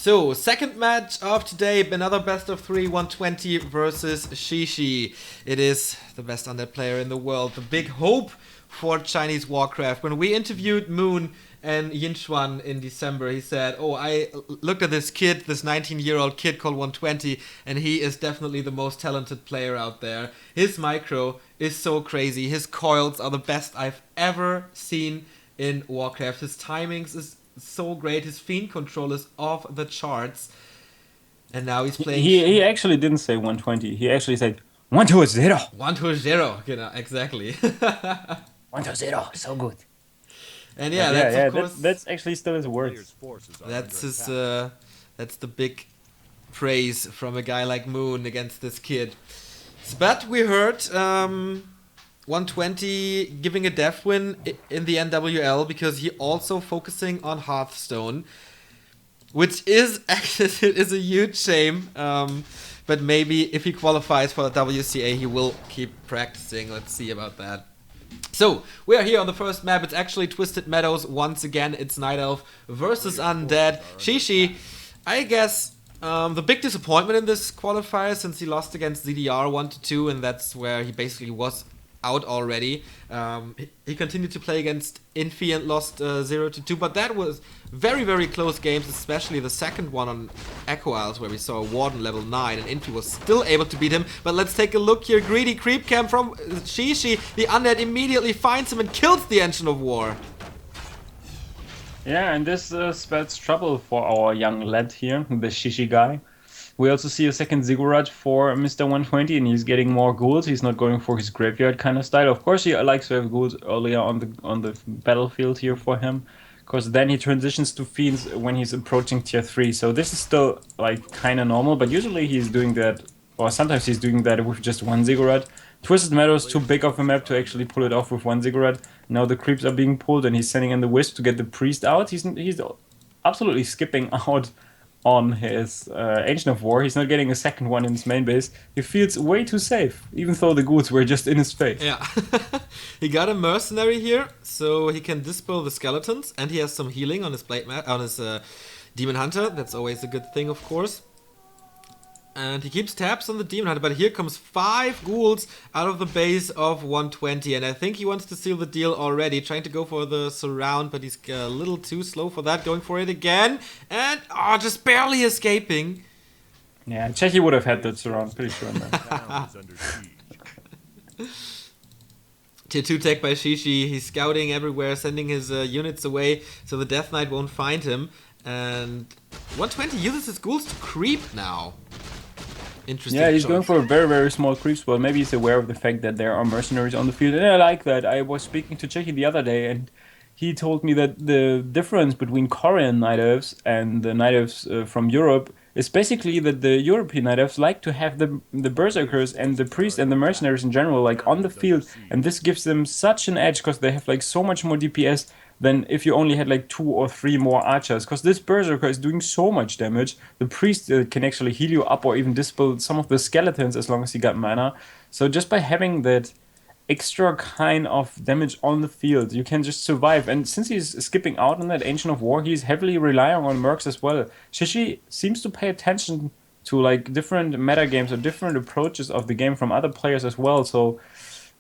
So, second match of today, another best of 3, 120 versus Shishi. It is the best undead player in the world, the big hope for Chinese Warcraft. When we interviewed Moon and Yinchuan in December, he said, I looked at this kid, this 19-year-old kid called 120, and he is definitely the most talented player out there. His micro is so crazy. His coils are the best I've ever seen in Warcraft. His timings is so great. His fiend control is off the charts. And now he's playing... He actually didn't say 120. He actually said 120. 120, you know, exactly. 120, so good. And of course... That's actually still his words. That's his... that's the big praise from a guy like Moon against this kid. But we heard... 120 giving a death win in the NWL because he also focusing on Hearthstone, which is actually it is a huge shame. But maybe if he qualifies for the WCA, he will keep practicing. Let's see about that. So we are here on the first map. It's actually Twisted Meadows once again. It's Night Elf versus Undead. Shishi, I guess. The big disappointment in this qualifier since he lost against ZDR 1-2, and that's where he basically was out already. He continued to play against Infi and lost 0-2, but that was very, very close games, especially the second one on Echo Isles where we saw a Warden level 9 and Infi was still able to beat him. But let's take a look here. Greedy creep cam from Shishi. The Undead immediately finds him and kills the Engine of War. Yeah, and this spells trouble for our young lad here, the Shishi guy. We also see a second Ziggurat for Mr. 120, and he's getting more ghouls. He's not going for his graveyard kind of style. Of course, he likes to have ghouls earlier on the battlefield here for him, because then he transitions to fiends when he's approaching tier 3. So this is still like kind of normal, but usually he's doing that, or sometimes he's doing that with just one Ziggurat. Twisted Meadows too big of a map to actually pull it off with one Ziggurat. Now the creeps are being pulled, and he's sending in the Wisp to get the priest out. He's absolutely skipping out on his Ancient of War. He's not getting a second one in his main base. He feels way too safe, even though the ghouls were just in his face. Yeah. He got a mercenary here, so he can dispel the skeletons, and he has some healing on his Demon Hunter. That's always a good thing, of course. And he keeps tabs on the Demon Hunter, but here comes 5 ghouls out of the base of 120, and I think he wants to seal the deal already, trying to go for the surround, but he's a little too slow for that, going for it again, and just barely escaping. Yeah, Chechi would have had that surround, pretty sure. Tier 2 tech by Shishi, he's scouting everywhere, sending his units away, so the Death Knight won't find him, and 120 uses his ghouls to creep now. Interesting. Yeah, he's choice. going for a very, very small creep spot. Maybe he's aware of the fact that there are mercenaries on the field. And I like that. I was speaking to Chechi the other day, and he told me that the difference between Korean Night Elves and the Night Elves from Europe is basically that the European Night Elves like to have the Berserkers and the Priests and the Mercenaries in general like on the field. And this gives them such an edge because they have like so much more DPS than if you only had like 2 or 3 more archers, because this Berserker is doing so much damage. The Priest can actually heal you up or even dispel some of the skeletons as long as he got mana. So just by having that extra kind of damage on the field, you can just survive. And since he's skipping out on that Ancient of War, he's heavily relying on mercs as well. Shishi seems to pay attention to like different meta games or different approaches of the game from other players as well. So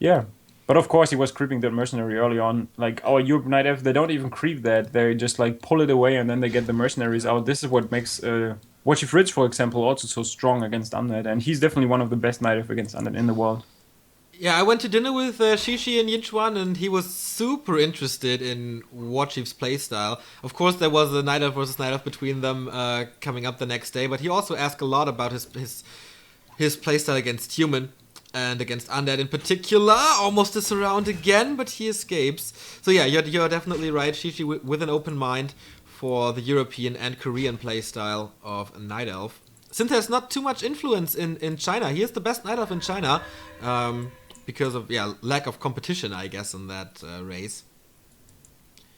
yeah. But of course he was creeping that mercenary early on. Like our Europe Night Elf, they don't even creep that. They just like pull it away and then they get the mercenaries out. This is what makes Watchy Fridge, for example, also so strong against Undead. And he's definitely one of the best Night Elf against Undead in the world. Yeah, I went to dinner with Shishi and Yinchuan, and he was super interested in Warchief's playstyle. Of course, there was a Night Elf versus Night Elf between them coming up the next day, but he also asked a lot about his playstyle against human and against Undead in particular. Almost a surround again, but he escapes. So yeah, you're definitely right, Shishi, with an open mind for the European and Korean playstyle of Night Elf. Since there's not too much influence in China, he is the best Night Elf in China. Because of lack of competition, I guess, in that race.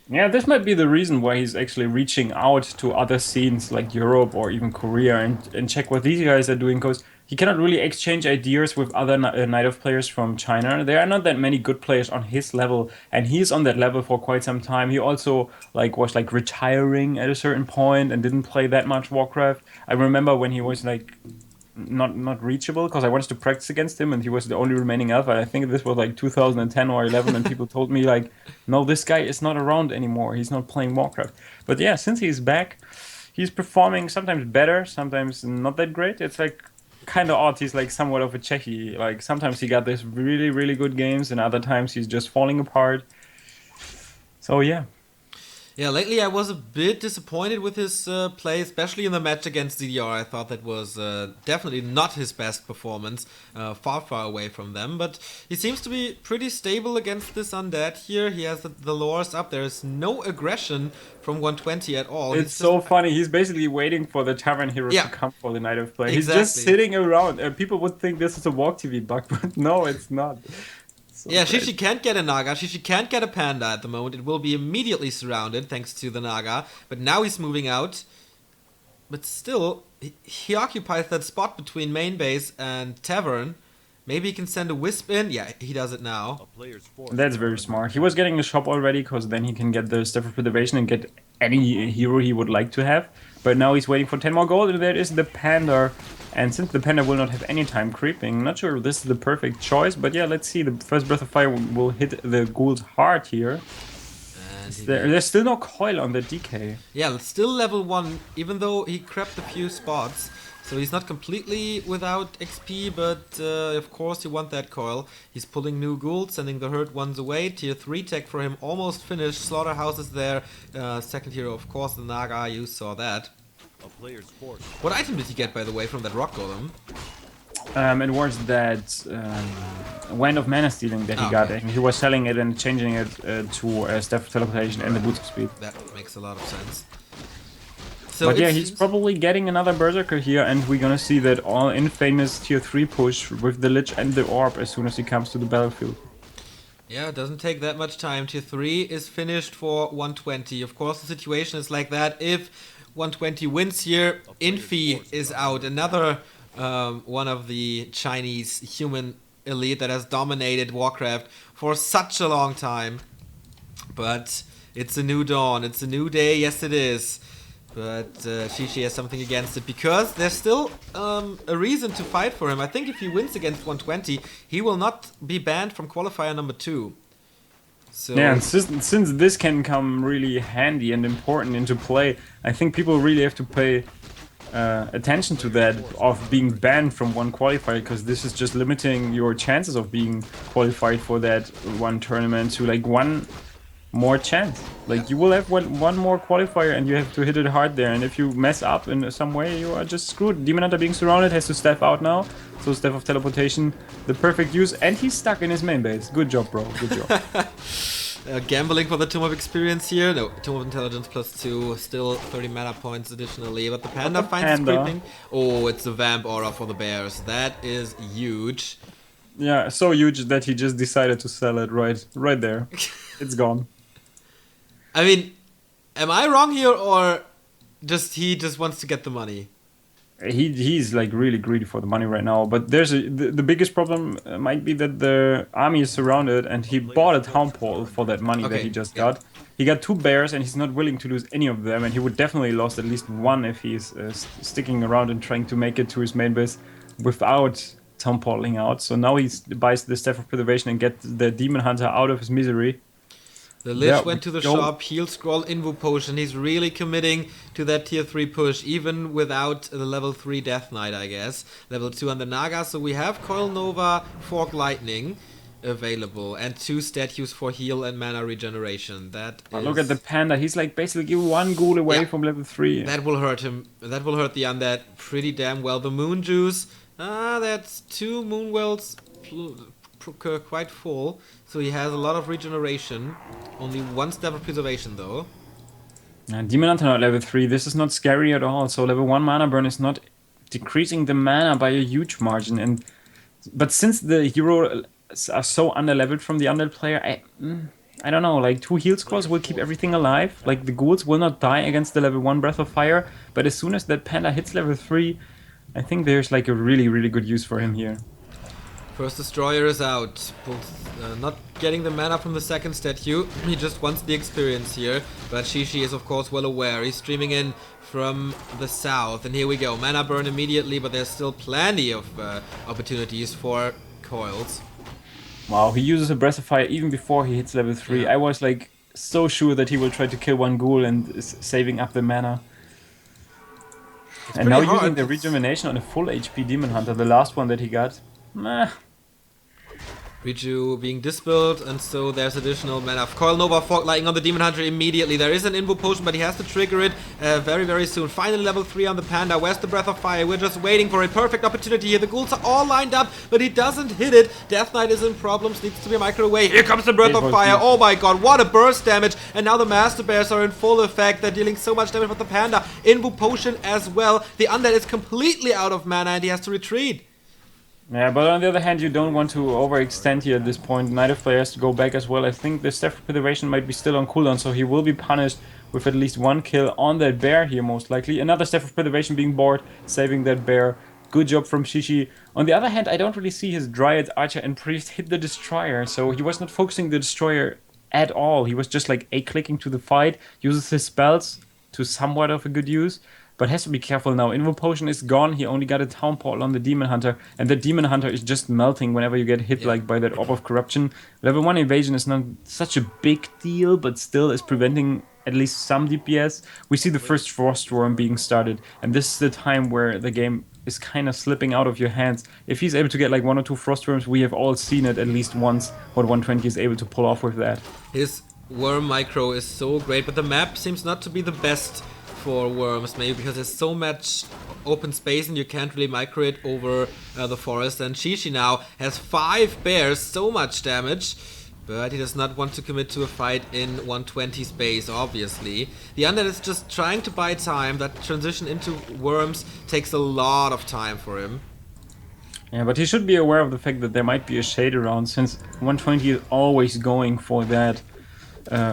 Yeah, this might be the reason why he's actually reaching out to other scenes like Europe or even Korea and check what these guys are doing. Because he cannot really exchange ideas with other Night of players from China. There are not that many good players on his level, and he's on that level for quite some time. He also like was like retiring at a certain point and didn't play that much Warcraft. I remember when he was like not reachable because I wanted to practice against him and he was the only remaining alpha. I think this was like 2010 or 11 and people told me like, no, this guy is not around anymore. He's not playing Warcraft. But yeah, since he's back, he's performing sometimes better, sometimes not that great. It's like kind of odd. He's like somewhat of a Czechi. Like sometimes he got this really, really good games and other times he's just falling apart. So yeah. Yeah, lately I was a bit disappointed with his play, especially in the match against DDR. I thought that was definitely not his best performance, far, far away from them. But he seems to be pretty stable against this Undead here. He has the lores up. There is no aggression from 120 at all. It's so funny. He's basically waiting for the Tavern Hero to come for the Night of Play. Exactly. He's just sitting around. People would think this is a Walk TV bug, but no, it's not. So yeah, great. Shishi can't get a Naga. Shishi can't get a Panda at the moment. It will be immediately surrounded thanks to the Naga. But now he's moving out. But still, he occupies that spot between main base and Tavern. Maybe he can send a Wisp in. Yeah, he does it now. That's very smart. He was getting the shop already because then he can get the Staff of Preservation and get any hero he would like to have. But now he's waiting for 10 more gold and there is the Panda. And since the Panda will not have any time creeping, not sure if this is the perfect choice, but yeah, let's see. The first Breath of Fire will hit the ghouls hard here. There's still no coil on the DK. Yeah, still level 1, even though he crept a few spots. So he's not completely without XP, but of course you want that coil. He's pulling new ghouls, sending the hurt ones away. Tier 3 tech for him almost finished. Slaughterhouse is there. Second hero, of course, the Naga, you saw that. What item did he get, by the way, from that rock golem? It was that Wand of Mana Stealing that he got. And he was selling it and changing it to Staff of Teleportation and the Boots of Speed. That makes a lot of sense. So but yeah, he's probably getting another Berserker here, and we're gonna see that all infamous tier 3 push with the Lich and the Orb as soon as he comes to the battlefield. Yeah, it doesn't take that much time. Tier 3 is finished for 120. Of course, the situation is like that. If 120 wins here, Infi is out. Another one of the Chinese human elite that has dominated Warcraft for such a long time. But it's a new dawn. It's a new day. Yes, it is. But Shishi has something against it because there's still a reason to fight for him. I think if he wins against 120, he will not be banned from qualifier number 2. So yeah, and since this can come really handy and important into play, I think people really have to pay attention to that of being banned from one qualifier, because this is just limiting your chances of being qualified for that one tournament to like one more chance. Like you will have one more qualifier and you have to hit it hard there, and if you mess up in some way, you are just screwed. Demon Hunter being surrounded has to step out now, so Staff of Teleportation, the perfect use, and he's stuck in his main base. Good job, bro. Good job. Gambling for the Tomb of Experience here. No, Tomb of Intelligence +2, still 30 mana points additionally, but the Panda finds creeping. Oh, it's the Vamp Aura for the Bears. That is huge. Yeah, so huge that he just decided to sell it right there. It's gone. I mean, am I wrong here, or he just wants to get the money? He's like really greedy for the money right now, but there's the biggest problem might be that the army is surrounded and he bought a town pole for that money that he just got. He got 2 bears and he's not willing to lose any of them, and he would definitely lost at least one if he's sticking around and trying to make it to his main base without town poling out. So now he buys the Staff of Preservation and gets the Demon Hunter out of his misery. The Lich went to the shop, heal scroll, Invo Potion. He's really committing to that tier 3 push, even without the level 3 Death Knight, I guess. Level 2 on the Naga, so we have Coil Nova, Fork Lightning available, and 2 statues for heal and mana regeneration. That is... Look at the Panda, he's like basically 1 ghoul away from level 3. That will hurt him. That will hurt the Undead pretty damn well. The Moon Juice, that's 2 Moon Wells quite full, so he has a lot of regeneration. Only 1 Staff of Preservation though. And Demon Hunter at level 3, this is not scary at all. So level 1 mana burn is not decreasing the mana by a huge margin. But since the hero are so underleveled from the undead player, I don't know, like 2 heal scrolls will keep everything alive. Like the ghouls will not die against the level 1 Breath of Fire, but as soon as that Panda hits level 3, I think there's like a really, really good use for him here. First destroyer is out. Not getting the mana from the second statue. He just wants the experience here. But Shishi is of course well aware. He's streaming in from the south. And here we go. Mana burn immediately, but there's still plenty of opportunities for coils. Wow, he uses a Breath of Fire even before he hits level 3. Yeah. I was like so sure that he will try to kill one ghoul and is saving up the mana. And now using the rejuvenation on a full HP Demon Hunter, the last one that he got. Meh. Reju being dispelled, and so there's additional mana. Coil Nova Fog lighting on the Demon Hunter immediately. There is an Invo Potion, but he has to trigger it very, very soon. Finally level 3 on the Panda. Where's the Breath of Fire? We're just waiting for a perfect opportunity here. The ghouls are all lined up, but he doesn't hit it. Death Knight is in problems, needs to be a micro away. Here comes the Breath of Fire. Oh my god, what a burst damage. And now the Master Bears are in full effect. They're dealing so much damage with the Panda. Invo Potion as well. The Undead is completely out of mana and he has to retreat. Yeah, but on the other hand, you don't want to overextend here at this point. Night of Player has to go back as well. I think the Staff of Preservation might be still on cooldown, so he will be punished with at least one kill on that bear here, most likely. Another Staff of Preservation being bored, saving that bear. Good job from Shishi. On the other hand, I don't really see his Dryad, Archer, and Priest hit the Destroyer, so he was not focusing the Destroyer at all. He was just like A-clicking to the fight, uses his spells to somewhat of a good use. But has to be careful now. Invo Potion is gone. He only got a Town Portal on the Demon Hunter. And the Demon Hunter is just melting whenever you get hit like by that Orb of Corruption. Level 1 evasion is not such a big deal, but still is preventing at least some DPS. We see the first Frost Worm being started. And this is the time where the game is kind of slipping out of your hands. If he's able to get like 1 or 2 Frost Worms, we have all seen it at least once, what 120 is able to pull off with that. His Worm micro is so great, but the map seems not to be the best for worms, maybe because there's so much open space and you can't really micro it over the forest. And Shishi now has 5 bears, so much damage, but he does not want to commit to a fight in 120 space, obviously. The Undead is just trying to buy time. That transition into worms takes a lot of time for him. Yeah, but he should be aware of the fact that there might be a shade around, since 120 is always going for that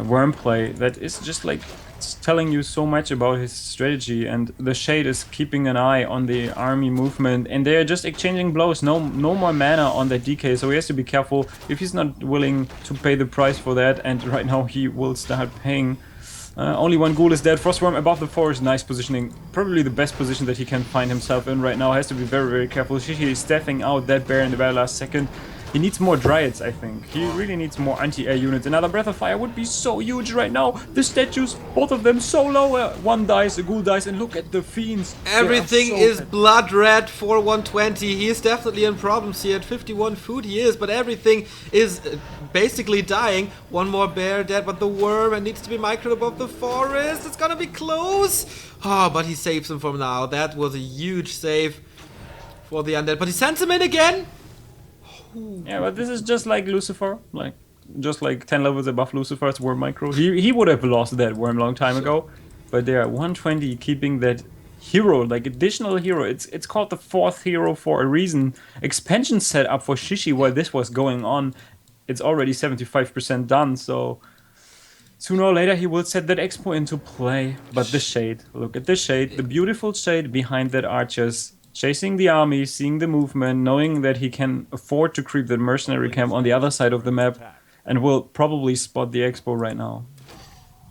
worm play that is just like telling you so much about his strategy, and the shade is keeping an eye on the army movement, and they're just exchanging blows. No more mana on that DK, so he has to be careful if he's not willing to pay the price for that, and right now he will start paying. Only one ghoul is dead. Frostworm above the forest, nice positioning. Probably the best position that he can find himself in right now. Has to be very, very careful. Shishi is staffing out that bear in the very last second. He needs more Dryads, I think. He really needs more anti-air units. Another Breath of Fire would be so huge right now. The statues, both of them so low. One dies, a ghoul dies, and look at the fiends. Everything is blood red for 120. He is definitely in problems here. At 51 food he is, but everything is basically dying. One more bear dead, but the worm needs to be microed above the forest. It's gonna be close. Oh, but he saves him from now. That was a huge save for the Undead. But he sends him in again. Yeah, but this is just like Lucifer, just like 10 levels above Lucifer's worm micro. He would have lost that worm long time ago, but they are 120 keeping that hero, like additional hero. It's called the 4th hero for a reason. Expansion set up for Shishi while this was going on. It's already 75% done, so sooner or later he will set that expo into play. But the shade, look at the shade, the beautiful shade behind that archers. Chasing the army, seeing the movement, knowing that he can afford to creep that mercenary camp on the other side of the map, and will probably spot the expo right now.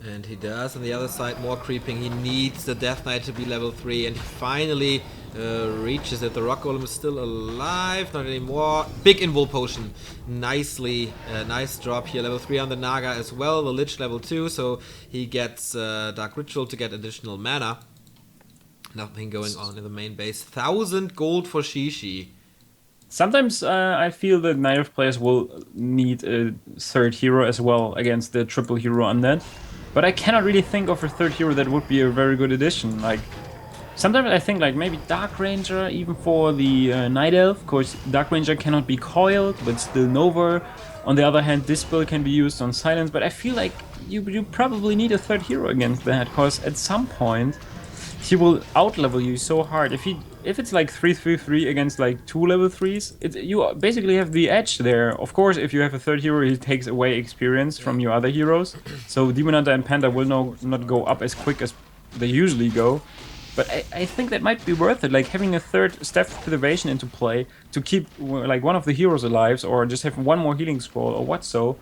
And he does. On the other side, more creeping. He needs the Death Knight to be level 3, and he finally reaches it. The Rock Golem is still alive, not anymore. Big Invul Potion. Nicely, nice drop here. Level 3 on the Naga as well. The Lich level 2, so he gets Dark Ritual to get additional mana. Nothing going on in the main base. 1,000 gold for Shishi. Sometimes I feel that Night Elf players will need a 3rd hero as well against the triple hero undead. But I cannot really think of a 3rd hero that would be a very good addition. Like, sometimes I think like maybe Dark Ranger even for the Night Elf. Of course, Dark Ranger cannot be coiled, but still Nova. On the other hand, Dispel can be used on Silence. But I feel like you probably need a 3rd hero against that, because at some point he will outlevel you so hard. If it's like 3-3-3 against like 2 level 3s, you basically have the edge there. Of course, if you have a 3rd hero, he takes away experience from your other heroes. So Demon Hunter and Panda will not go up as quick as they usually go. But I think that might be worth it, like having a third Staff of Preservation into play to keep like one of the heroes alive, or just have one more healing scroll or what so.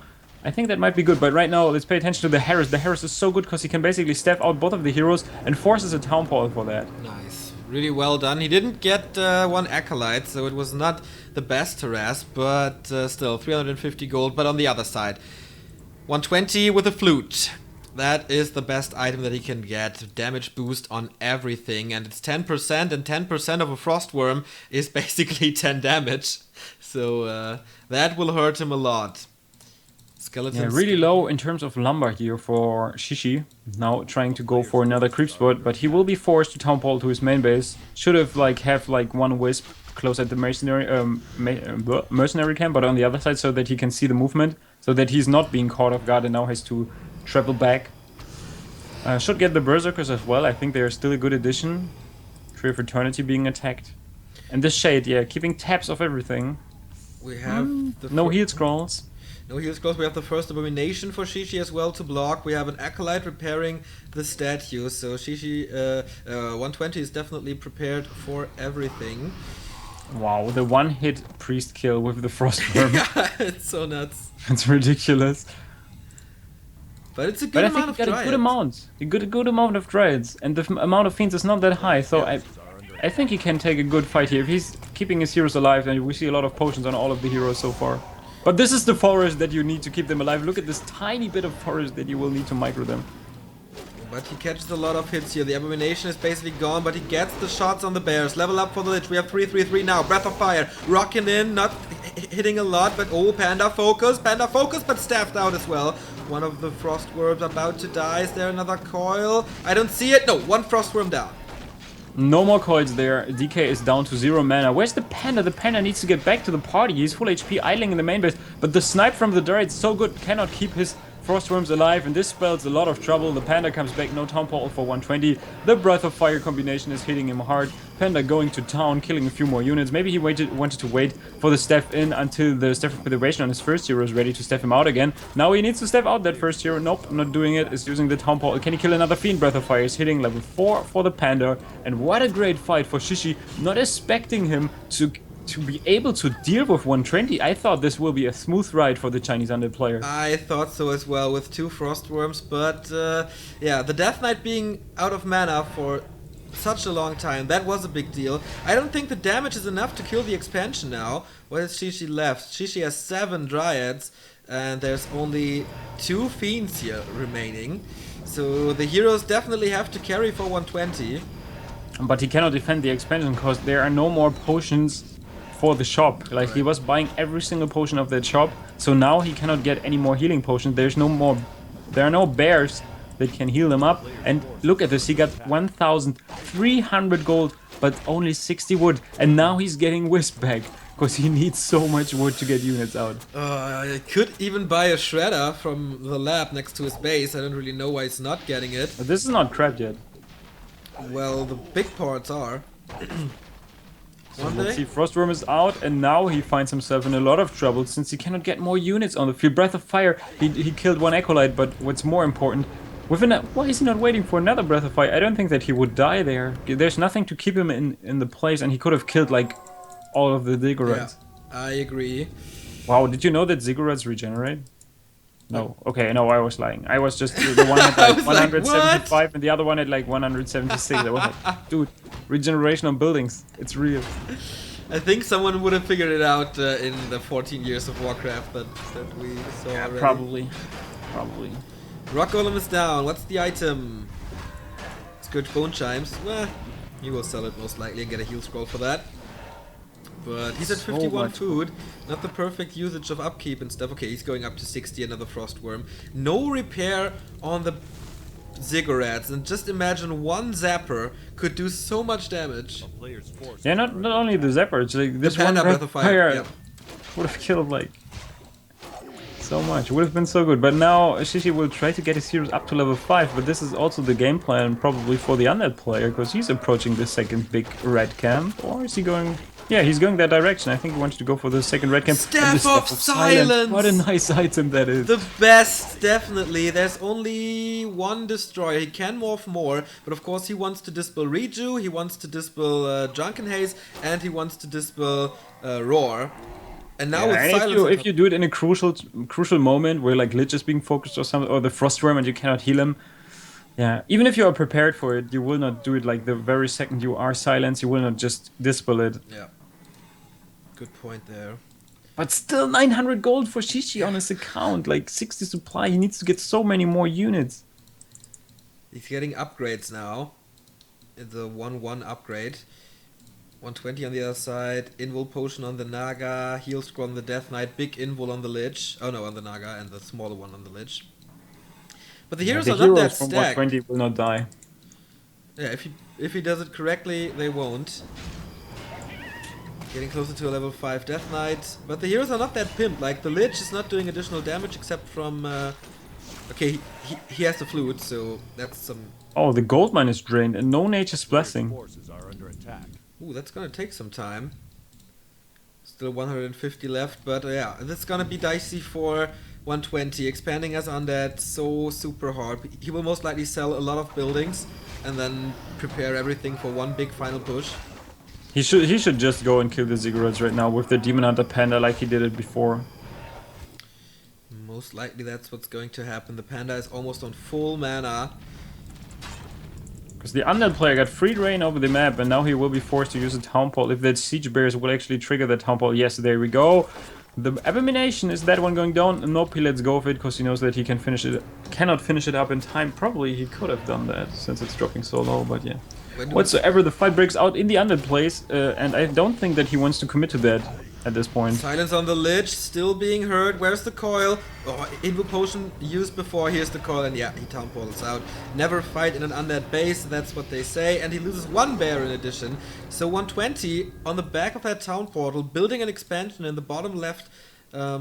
I think that might be good, but right now let's pay attention to the Harris. The Harris is so good because he can basically staff out both of the heroes and forces a Town Hall for that. Nice. Really well done. He didn't get one Acolyte, so it was not the best harass, but still 350 gold. But on the other side, 120 with a Flute. That is the best item that he can get. Damage boost on everything, and it's 10%, and 10% of a Frostworm is basically 10 damage. So that will hurt him a lot. Skeletons. Yeah, really low in terms of lumber here for Shishi. Now trying to go for another creep spot, but he will be forced to Town Hall to his main base. Should have have one wisp close at the mercenary camp, but on the other side, so that he can see the movement, so that he's not being caught off guard and now has to travel back. Should get the Berserkers as well. I think they are still a good addition. Tree of Eternity being attacked, and the Shade, yeah, keeping tabs of everything. We have no heal scrolls. No heal scrolls. We have the first Abomination for Shishi as well to block. We have an Acolyte repairing the statue. So Shishi 120 is definitely prepared for everything. Wow, the one-hit priest kill with the Frostworm. Yeah, it's so nuts. It's ridiculous. But it's a good amount of Dryads. A good amount of Dryads, and the amount of Fiends is not that high. So I think he can take a good fight here if he's keeping his heroes alive. And we see a lot of potions on all of the heroes so far. But this is the forest that you need to keep them alive. Look at this tiny bit of forest that you will need to micro them. But he catches a lot of hits here. The Abomination is basically gone, but he gets the shots on the bears. Level up for the Lich. We have 3-3-3 now. Breath of Fire. Rocking in, not hitting a lot, but oh, Panda focus, but staffed out as well. One of the Frostworms about to die. Is there another coil? I don't see it. No, one Frostworm down. No more coils there. DK is down to 0 mana. Where's the Panda? The Panda needs to get back to the party. He's full HP, idling in the main base. But the snipe from the Dryad is so good, cannot keep his Frostworms alive, and this spells a lot of trouble. The Panda comes back, no Town Hall for 120. The Breath of Fire combination is hitting him hard. Panda going to town, killing a few more units. Maybe he wanted to wait for the staff in until the Staff of Preservation on his first hero is ready to staff him out again. Now he needs to staff out that first hero. Nope, not doing it. Is using the Town Hall. Can he kill another Fiend? Breath of Fire is hitting level 4 for the Panda. And what a great fight for Shishi. Not expecting him to be able to deal with 120. I thought this will be a smooth ride for the Chinese Undead player. I thought so as well, with 2 Frostworms, but yeah, the Death Knight being out of mana for such a long time, that was a big deal. I don't think the damage is enough to kill the expansion now. What has Shishi left? Shishi has 7 Dryads, and there's only 2 Fiends here remaining. So the heroes definitely have to carry for 120. But he cannot defend the expansion because there are no more potions for the shop. Like, he was buying every single potion of that shop, so now he cannot get any more healing potions. There are no bears that can heal them up. And look at this, he got 1,300 gold, but only 60 wood, and now he's getting Wisp back because he needs so much wood to get units out. I could even buy a shredder from the lab next to his base. I don't really know why he's not getting it. But this is not cracked yet. Well, the big parts are. So let's see, Frostworm is out, and now he finds himself in a lot of trouble since he cannot get more units on the field. Breath of Fire, he killed 1 Acolyte, but what's more important, why is he not waiting for another Breath of Fire? I don't think that he would die there. There's nothing to keep him in the place, and he could have killed like all of the Ziggurats. Yeah, I agree. Wow, did you know that Ziggurats regenerate? No. Okay, no, I was lying. I was just the one at like 175 like, and the other one at like 176. I was like, dude, regeneration on buildings, it's real. I think someone would have figured it out in the 14 years of Warcraft that we saw already. Probably. Rock Golem is down. What's the item? Scourge Bone Chimes. Well, he will sell it most likely and get a heal scroll for that. But he's at 51 food, not the perfect usage of upkeep and stuff. Okay, he's going up to 60, another Frostworm. No repair on the Ziggurats, and just imagine one Zapper could do so much damage. Yeah, not only the Zapper, it's like this one Breath of Fire would have killed like so much. Would have been so good. But now Shishi will try to get his heroes up to level 5, but this is also the game plan probably for the Undead player, because he's approaching the second big red camp. Or is he going Yeah, he's going that direction. I think he wanted to go for the second red camp. Staff of Silence! What a nice item that is. The best, definitely. There's only one destroyer. He can morph more, but of course he wants to dispel Reju, he wants to dispel Drunken Haze, and he wants to dispel Roar. And now with Silence... If you do it in a crucial moment where like Lich is being focused or something, or the Frostworm and you cannot heal him, yeah, even if you are prepared for it, you will not do it like the very second you are silenced, you will not just dispel it. Yeah. Good point there. But still 900 gold for Shishi on his account, like 60 supply, he needs to get so many more units. He's getting upgrades now. It's a 1-1 upgrade. 120 on the other side, Invul Potion on the Naga, Heal Scroll on the Death Knight, big Invul on the Lich. Oh no, on the Naga, and the smaller one on the Lich. But the heroes are not that from stacked. 120 will not die. Yeah, if he does it correctly, they won't. Getting closer to a level 5 Death Knight. But the heroes are not that pimped. Like, the Lich is not doing additional damage except from... okay, he has the Flute, so that's some... Oh, the gold mine is drained and no Nature's Blessing. Ooh, that's gonna take some time. Still 150 left, but yeah, that's gonna be dicey for 120. Expanding as Undead, so super hard. He will most likely sell a lot of buildings and then prepare everything for one big final push. He should just go and kill the Ziggurats right now with the Demon Hunter Panda like he did it before. Most likely that's what's going to happen. The Panda is almost on full mana. Because the Undead player got free reign over the map and now he will be forced to use a Town Pole. If that Siege Bears will actually trigger the Town Pole, yes, there we go. The Abomination, is that one going down? Nope, he lets go of it because he knows that he can cannot finish it up in time. Probably he could have done that since it's dropping so low, but yeah. Whatsoever, the fight breaks out in the Undead place, and I don't think that he wants to commit to that at this point. Silence on the Lich, still being heard. Where's the coil? Oh, Invul Potion used before, here's the coil, and yeah, he Town Portals out. Never fight in an Undead base, that's what they say, and he loses one bear in addition. So 120 on the back of that Town Portal, building an expansion in the bottom left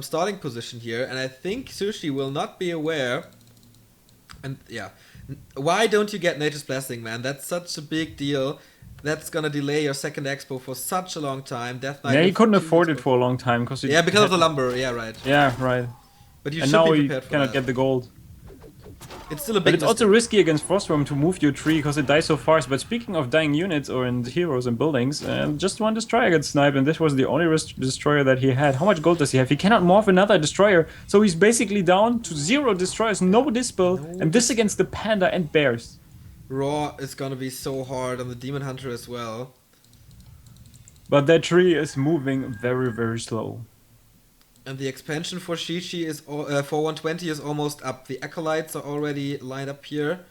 starting position here, and I think Sushi will not be aware. And yeah, why don't you get Nature's Blessing, man? That's such a big deal. That's gonna delay your second expo for such a long time. Death Knight. Yeah, he couldn't afford it for a long time because because of the lumber. Yeah, right. Yeah, right. But you and should now be prepared he for cannot that. get the gold. It's still a big. But it's also risky against Frostworm to move your tree because it dies so fast. But speaking of dying units or in heroes and buildings, just one destroyer gets sniped, and this was the only destroyer that he had. How much gold does he have? He cannot morph another destroyer, so he's basically down to 0 destroyers, no dispel, and this against the Panda and Bears. Raw is gonna be so hard on the Demon Hunter as well. But that tree is moving very, very slow. And the expansion for Shishi is for 120 is almost up. The Acolytes are already lined up here.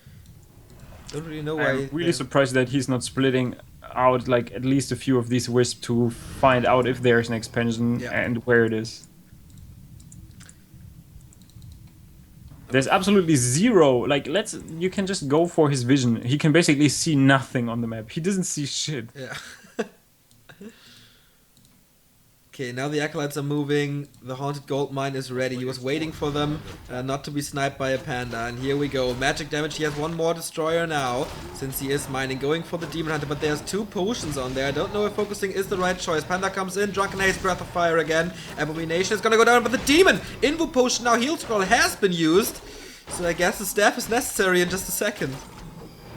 Don't really know why. I'm really surprised that he's not splitting out like at least a few of these wisps to find out if there's an expansion and where it is. There's absolutely 0. Like, you can just go for his vision. He can basically see nothing on the map. He doesn't see shit. Yeah. Okay, now the Acolytes are moving. The Haunted Gold Mine is ready. He was waiting for them not to be sniped by a Panda. And here we go. Magic damage. He has one more Destroyer now, since he is mining. Going for the Demon Hunter, but there's 2 potions on there. I don't know if focusing is the right choice. Panda comes in. Drunken Haze, Breath of Fire again. Abomination is gonna go down, but the Demon! Invul Potion now. Heal Scroll has been used. So I guess the staff is necessary in just a second.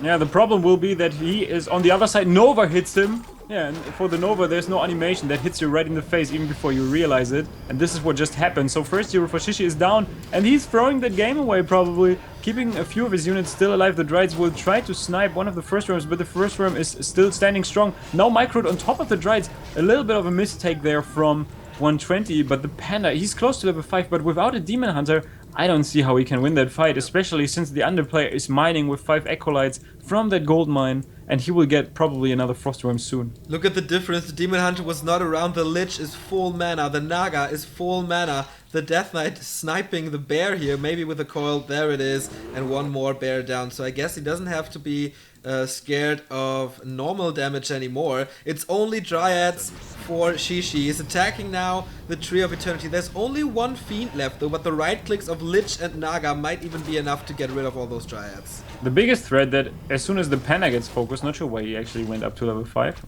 Yeah, the problem will be that he is on the other side. Nova hits him. Yeah, and for the Nova, there's no animation that hits you right in the face even before you realize it. And this is what just happened. So first hero for Shishi is down, and he's throwing the game away probably. Keeping a few of his units still alive. The Dryades will try to snipe one of the first worms, but the first worm is still standing strong. Now Microd on top of the Dryades. A little bit of a mistake there from 120, but the Panda, he's close to level 5, but without a Demon Hunter, I don't see how he can win that fight, especially since the underplayer is mining with 5 Acolytes from that gold mine, and he will get probably another Frostworm soon. Look at the difference. The Demon Hunter was not around. The Lich is full mana. The Naga is full mana. The Death Knight sniping the bear here, maybe with a coil. There it is. And one more bear down. So I guess he doesn't have to be scared of normal damage anymore. It's only Dryads for Shishi. He's attacking now the Tree of Eternity. There's only one Fiend left though, but the right clicks of Lich and Naga might even be enough to get rid of all those Dryads. The biggest threat that as soon as the Panda gets focused, not sure why he actually went up to level 5.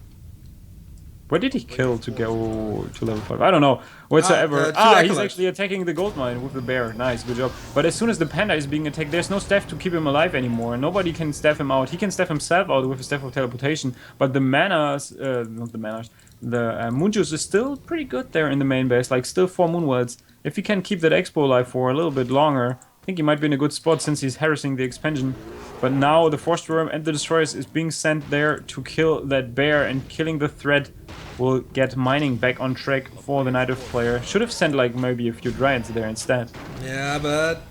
What did he kill to go to level 5? I don't know. Whatsoever. two He's acolytes. actually attacking the gold mine with the bear. Nice, good job. But as soon as the panda is being attacked, there's no staff to keep him alive anymore. Nobody can staff him out. He can staff himself out with a staff of teleportation. But the manas, not the manas, the moon juice is still pretty good there in the main base. Like, still 4 moon worlds. If he can keep that expo alive for a little bit longer, I think he might be in a good spot since he's harassing the expansion. But now the Force Worm and the Destroyers is being sent there to kill that bear, and killing the threat will get mining back on track for the Night Elf player. Should have sent like maybe a few Dryads there instead. Yeah, but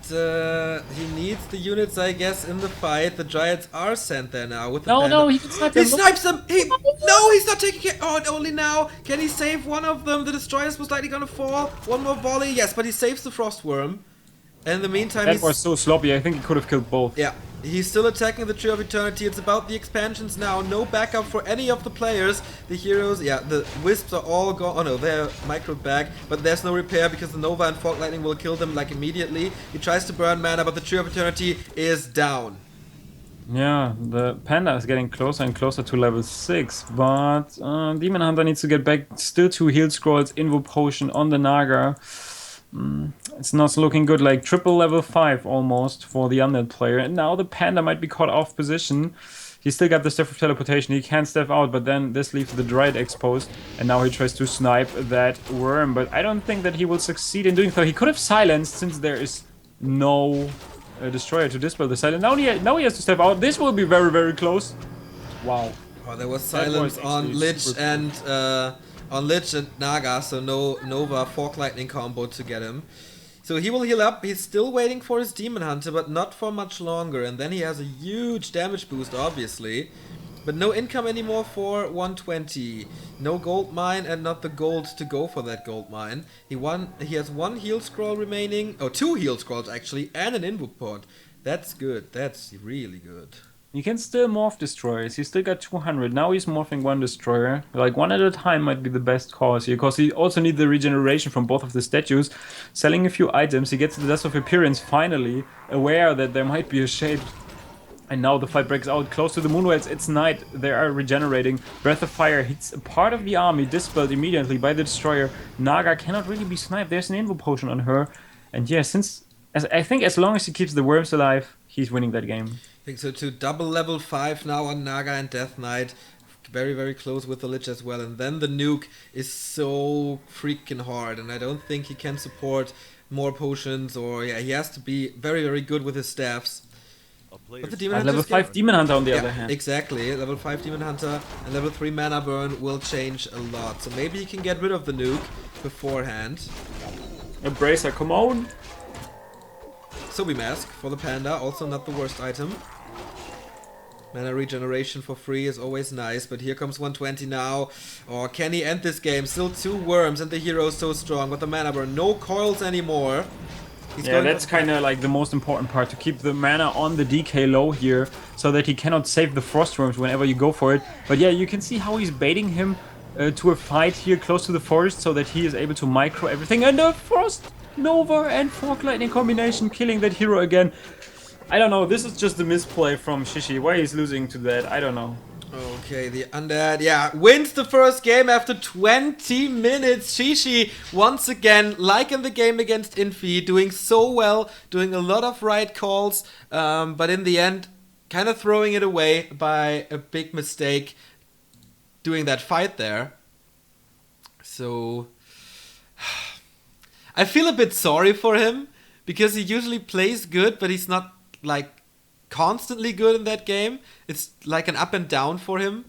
he needs the units, I guess, in the fight. The Dryads are sent there now with the panda. No, he can snipe He them. snipes them! No, he's not taking care. Oh, and only now can he save one of them. The Destroyer's most likely gonna fall. One more volley, yes, but he saves the Frost Worm. And in the meantime, That was so sloppy. I think he could have killed both. Yeah, he's still attacking the Tree of Eternity. It's about the expansions now. No backup for any of the players. The heroes, yeah, the Wisps are all gone. Oh no, they're microed back. But there's no repair because the Nova and Fog Lightning will kill them like immediately. He tries to burn mana, but the Tree of Eternity is down. Yeah, the panda is getting closer and closer to level 6, but Demon Hunter needs to get back. Still 2 heal scrolls, Invo Potion on the Naga. It's not looking good, like triple level 5 almost for the Undead player. And now the panda might be caught off position. He still got the Staff of Teleportation, he can step out, but then this leaves the Dryad exposed. And now he tries to snipe that worm, but I don't think that he will succeed in doing so. He could have silenced since there is no Destroyer to dispel the silence. Now he has to step out. This will be very, very close. Wow. Oh, there was silence on Lich and Naga, so no Nova Fork Lightning combo to get him. So he will heal up. He's still waiting for his Demon Hunter, but not for much longer. And then he has a huge damage boost, obviously. But no income anymore for 120. No gold mine and not the gold to go for that gold mine. He has 1 heal scroll remaining. Oh, 2 heal scrolls actually, and an invoke pod. That's good. That's really good. You can still morph destroyers. He still got 200. Now he's morphing 1 destroyer. Like 1 at a time might be the best cause here, because he also needs the regeneration from both of the statues. Selling a few items, he gets the Dust of Appearance finally, aware that there might be a shade. And now the fight breaks out close to the Moonwells. It's night. They are regenerating. Breath of Fire hits a part of the army, dispelled immediately by the destroyer. Naga cannot really be sniped. There's an Invo Potion on her. And yeah, I think as long as he keeps the worms alive, he's winning that game. I think so too. Double level 5 now on Naga and Death Knight. Very, very close with the Lich as well. And then the nuke is so freaking hard. And I don't think he can support more potions. Or yeah, he has to be very, very good with his staffs. But the Demon Hunter level 5 Demon Hunter on the other hand. Exactly. Level 5 Demon Hunter and level 3 mana burn will change a lot. So maybe he can get rid of the nuke beforehand. Embracer, come on! Sobi Mask for the Panda, also not the worst item. Mana regeneration for free is always nice, but here comes 120 now. Or can he end this game? Still 2 worms and the hero is so strong with the mana burn. No coils anymore. Yeah, that's kind of like the most important part, to keep the mana on the DK low here, so that he cannot save the Frost Worms whenever you go for it. But yeah, you can see how he's baiting him to a fight here close to the forest, so that he is able to micro everything. And the Frost Nova and Fork Lightning combination killing that hero again. I don't know, this is just a misplay from Shishi. Why he's losing to that, I don't know. Okay, the Undead, yeah, wins the first game after 20 minutes. Shishi, once again, like in the game against Infi, doing so well, doing a lot of right calls, but in the end, kind of throwing it away by a big mistake doing that fight there. So, I feel a bit sorry for him, because he usually plays good, but he's not, like, constantly good in that game. It's like an up and down for him.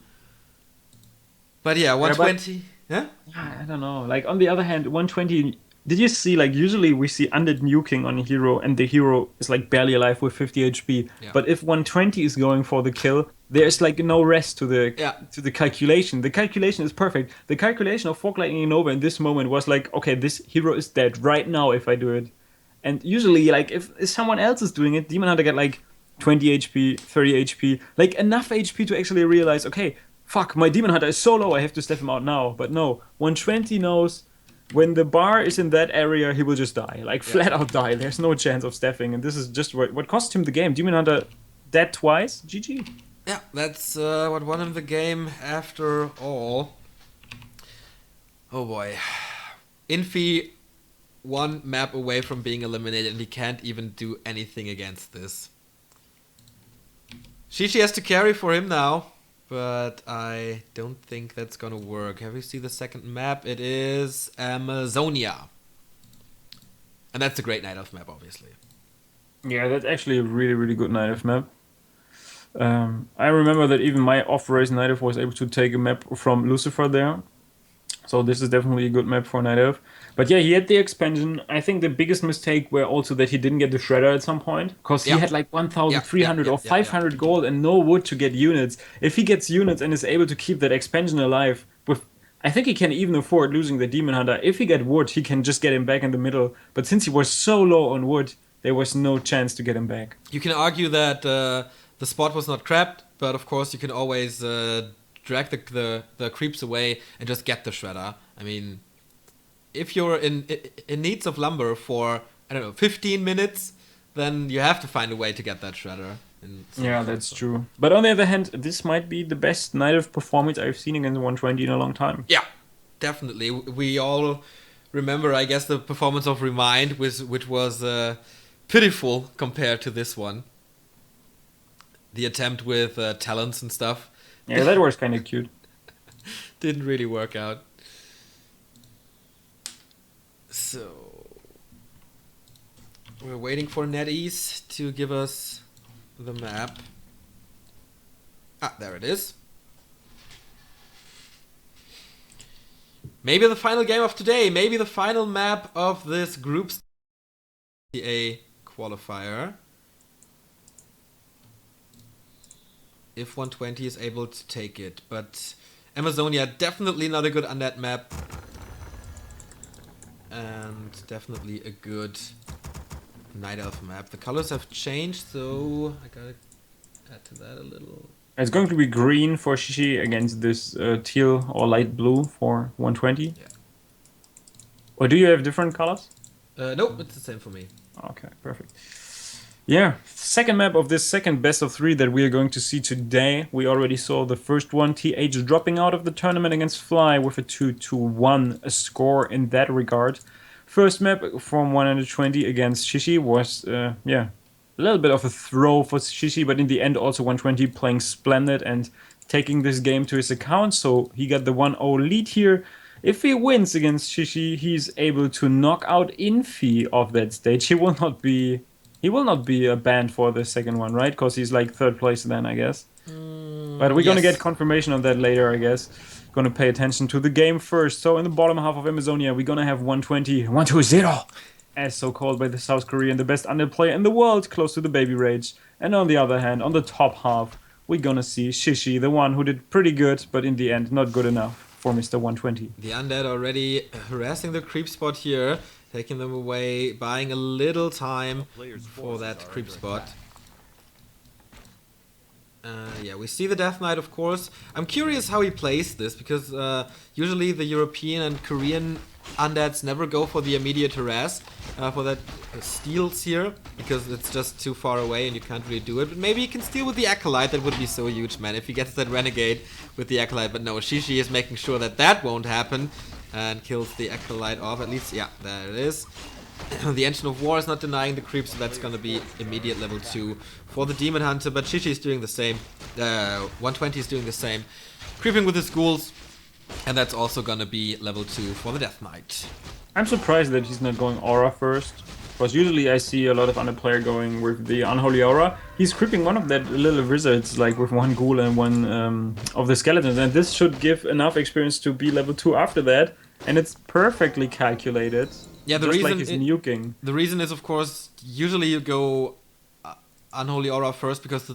But yeah, 120. Yeah? I don't know. Like, on the other hand, 120. Did you see, like, usually we see undead nuking on a hero, and the hero is like barely alive with 50 HP. Yeah. But if 120 is going for the kill, there's like no rest to the calculation. The calculation is perfect. The calculation of Fork Lightning Nova in this moment was like, okay, this hero is dead right now if I do it. And usually, like, if someone else is doing it, Demon Hunter get like 20 HP, 30 HP, like enough HP to actually realize, okay, fuck, my Demon Hunter is so low, I have to step him out now. But no, 120 knows when the bar is in that area, he will just die, like flat out die. There's no chance of staffing, and this is just what cost him the game. Demon Hunter dead twice, GG. Yeah, that's what won him the game after all. Oh boy. Infi one map away from being eliminated and he can't even do anything against this. Shishi has to carry for him now, but I don't think that's gonna work. Have you seen the second map? It is Amazonia. And that's a great Night Elf map, obviously. Yeah, that's actually a really, really good Night Elf map. I remember that even my off-race Night Elf was able to take a map from Lucifer there. So this is definitely a good map for Night Elf. But yeah, he had the expansion. I think the biggest mistake were also that he didn't get the Shredder at some point. Because he had like 1,300 or 500 gold and no wood to get units. If he gets units and is able to keep that expansion alive, I think he can even afford losing the Demon Hunter. If he get wood, he can just get him back in the middle. But since he was so low on wood, there was no chance to get him back. You can argue that the spot was not crapped, but of course you can always drag the creeps away and just get the Shredder. I mean, if you're in needs of lumber for, I don't know, 15 minutes, then you have to find a way to get that Shredder. Yeah, that's true. But on the other hand, this might be the best Night Elf performance I've seen against 120 in a long time. Yeah, definitely. We all remember, I guess, the performance of Remind, which was pitiful compared to this one. The attempt with talents and stuff. Yeah, that was kind of cute. Didn't really work out. So we're waiting for NetEase to give us the map. Ah, there it is. Maybe the final game of today. Maybe the final map of this Group WCA qualifier. If 120 is able to take it. But Amazonia, definitely not a good undead map. And definitely a good Night Elf map. The colors have changed, so I gotta add to that a little. It's going to be green for Shishi against this teal or light blue for 120. Yeah. Or do you have different colors? Nope, it's the same for me. Okay, perfect. Yeah, second map of this second best of 3 that we are going to see today. We already saw the first one, TH dropping out of the tournament against Fly with a 2-1 score in that regard. First map from 120 against Shishi was, a little bit of a throw for Shishi, but in the end also 120 playing splendid and taking this game to his account, so he got the 1-0 lead here. If he wins against Shishi, he's able to knock out Infi of that stage. He will not be banned for the second one, right? Because he's like third place then, I guess. But we're gonna get confirmation on that later, I guess. Gonna pay attention to the game first. So in the bottom half of Amazonia, we're gonna have 120, 1-0, as so called by the South Korean, the best undead player in the world, close to the baby rage. And on the other hand, on the top half, we're gonna see Shishi, the one who did pretty good, but in the end, not good enough for Mr. 120. The undead already harassing the creep spot here, taking them away, buying a little time for that creep spot. Yeah, we see the Death Knight, of course. I'm curious how he plays this, because usually the European and Korean undeads never go for the immediate harass, for that steals here, because it's just too far away and you can't really do it. But maybe he can steal with the Acolyte, that would be so huge, man, if he gets that Renegade with the Acolyte. But no, Shishi is making sure that that won't happen, and kills the Acolyte off, at least, yeah, there it is. The Engine of War is not denying the creep, so that's gonna be immediate level 2 for the Demon Hunter, but Shishi is doing the same. 120 is doing the same. Creeping with his ghouls, and that's also gonna be level 2 for the Death Knight. I'm surprised that he's not going Aura first, because usually I see a lot of undead player going with the Unholy Aura. He's creeping one of that little wizards, like with one ghoul and one of the skeletons, and this should give enough experience to be level 2 after that, and it's perfectly calculated. Yeah, the reason is, of course, usually you go Unholy Aura first because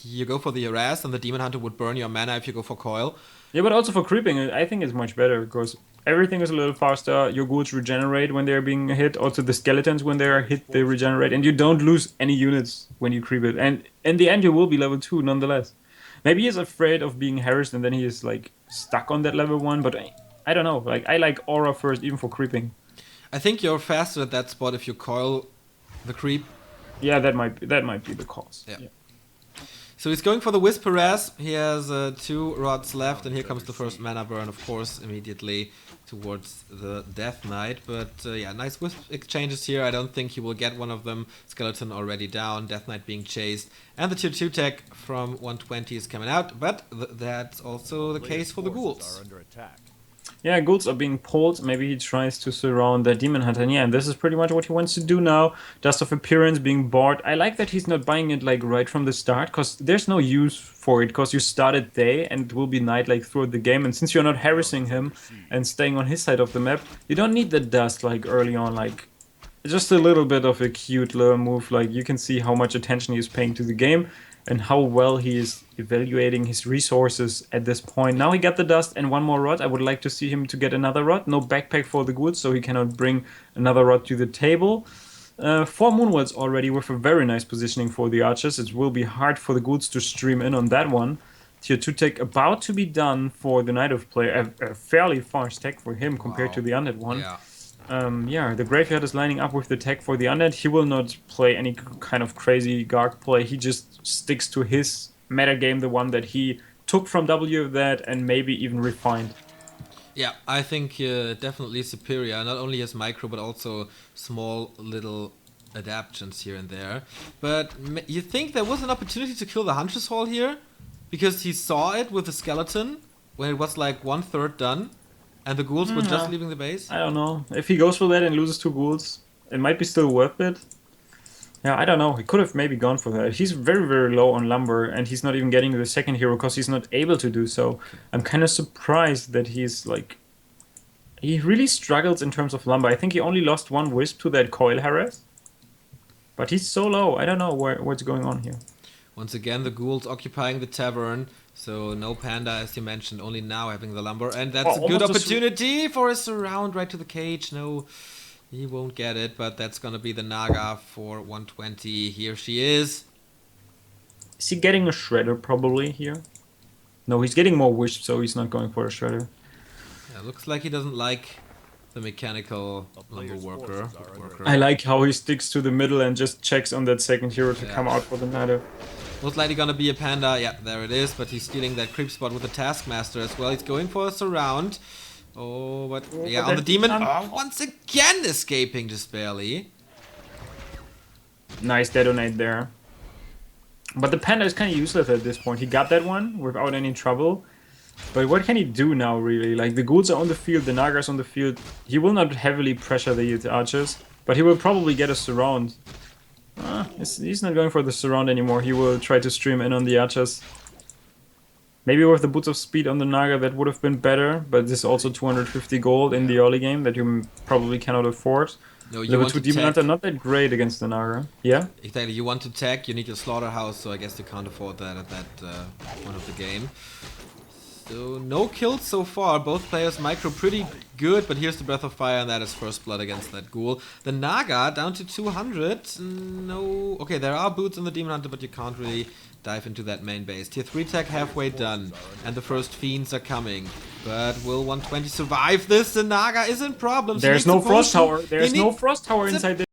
you go for the harass and the Demon Hunter would burn your mana if you go for Coil. Yeah, but also for creeping, I think it's much better because everything is a little faster. Your ghouls regenerate when they're being hit. Also, the skeletons, when they are hit, they regenerate. And you don't lose any units when you creep it. And in the end, you will be level 2 nonetheless. Maybe he's afraid of being harassed and then he is like stuck on that level 1. But I don't know. Like I like Aura first, even for creeping. I think you're faster at that spot if you coil the creep. Yeah, that might be the cause. Yeah. So he's going for the Wisp Harass. He has 2 rods left, and here comes the first mana burn, of course, immediately towards the Death Knight. But yeah, nice Wisp exchanges here. I don't think he will get one of them. Skeleton already down, Death Knight being chased. And the tier 2 tech from 120 is coming out, but that's also the case for the ghouls. Yeah, ghouls are being pulled. Maybe he tries to surround the Demon Hunter. Yeah, and this is pretty much what he wants to do now. Dust of Appearance being bought. I like that he's not buying it like right from the start, because there's no use for it, because you started day and it will be night like throughout the game. And since you're not harassing him and staying on his side of the map, you don't need the dust like early on. Like, just a little bit of a cute little move. Like, you can see how much attention he is paying to the game and how well he is evaluating his resources at this point. Now he got the dust and 1 more rod. I would like to see him to get another rod. No backpack for the ghouls, so he cannot bring another rod to the table. 4 Moonwells already with a very nice positioning for the archers. It will be hard for the ghouls to stream in on that one. Tier 2 tech about to be done for the Night of Play. A fairly fast tech for him compared to the Undead one. Yeah. Yeah, the Graveyard is lining up with the tech for the Undead. He will not play any kind of crazy Garg play. He just sticks to his meta game, the one that he took from W that and maybe even refined. Yeah, I think definitely superior. Not only his micro, but also small little adaptations here and there. But you think there was an opportunity to kill the Huntress Hall here? Because he saw it with the skeleton when it was like 1/3 done. And the ghouls were just leaving the base? I don't know. If he goes for that and loses 2 ghouls, it might be still worth it. Yeah, I don't know. He could have maybe gone for that. He's very, very low on lumber, and he's not even getting the second hero because he's not able to do so. I'm kind of surprised that he's like... He really struggles in terms of lumber. I think he only lost 1 wisp to that coil harass. But he's so low. I don't know what's going on here. Once again, the ghouls occupying the tavern. So no panda, as you mentioned, only now having the lumber. And that's a good opportunity for a surround right to the cage. No, he won't get it, but that's going to be the Naga for 120. Here she is. Is he getting a shredder probably here? No, he's getting more wisp, so he's not going for a shredder. Yeah, looks like he doesn't like the mechanical lumber worker. I like how he sticks to the middle and just checks on that second hero to come out for the Naga. Most likely gonna be a panda. Yeah, there it is. But he's stealing that creep spot with the Taskmaster as well. He's going for a surround. Oh, but yeah, on the demon. Oh, once again escaping just barely. Nice detonate there. But the panda is kind of useless at this point. He got that one without any trouble. But what can he do now, really? Like, the ghouls are on the field, the Nagas on the field. He will not heavily pressure the archers, but he will probably get a surround. He's not going for the surround anymore. He will try to stream in on the archers. Maybe with the Boots of Speed on the Naga that would have been better, but this is also 250 gold in the early game that you probably cannot afford. No, you Level want 2 to Demon Hunter not that great against the Naga. Yeah? Exactly, you want to tech, you need your slaughterhouse, so I guess you can't afford that at that point of the game. So no kills so far. Both players micro pretty good, but here's the Breath of Fire, and that is first blood against that ghoul. The Naga down to 200. No, okay, there are boots on the Demon Hunter, but you can't really dive into that main base. Tier 3 tech halfway done, and the first fiends are coming. But will 120 survive this? The Naga is in problems. There's no Frost Tower. There's no Frost Tower inside there.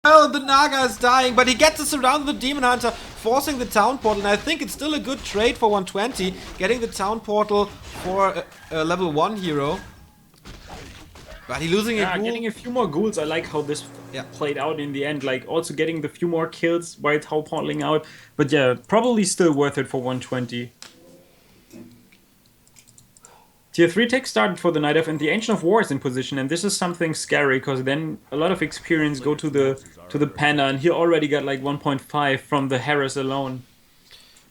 Well, the Naga is dying, but he gets us around the Demon Hunter, forcing the town portal, and I think it's still a good trade for 120, getting the town portal for a level 1 hero. But he's losing a ghoul. Getting a few more ghouls. I like how this played out in the end, like also getting the few more kills by town portaling out. But yeah, probably still worth it for 120. Tier 3 tech started for the Night Elf, and the Ancient of War is in position, and this is something scary, because then a lot of experience go to the Panda, and he already got like 1.5 from the Harris alone.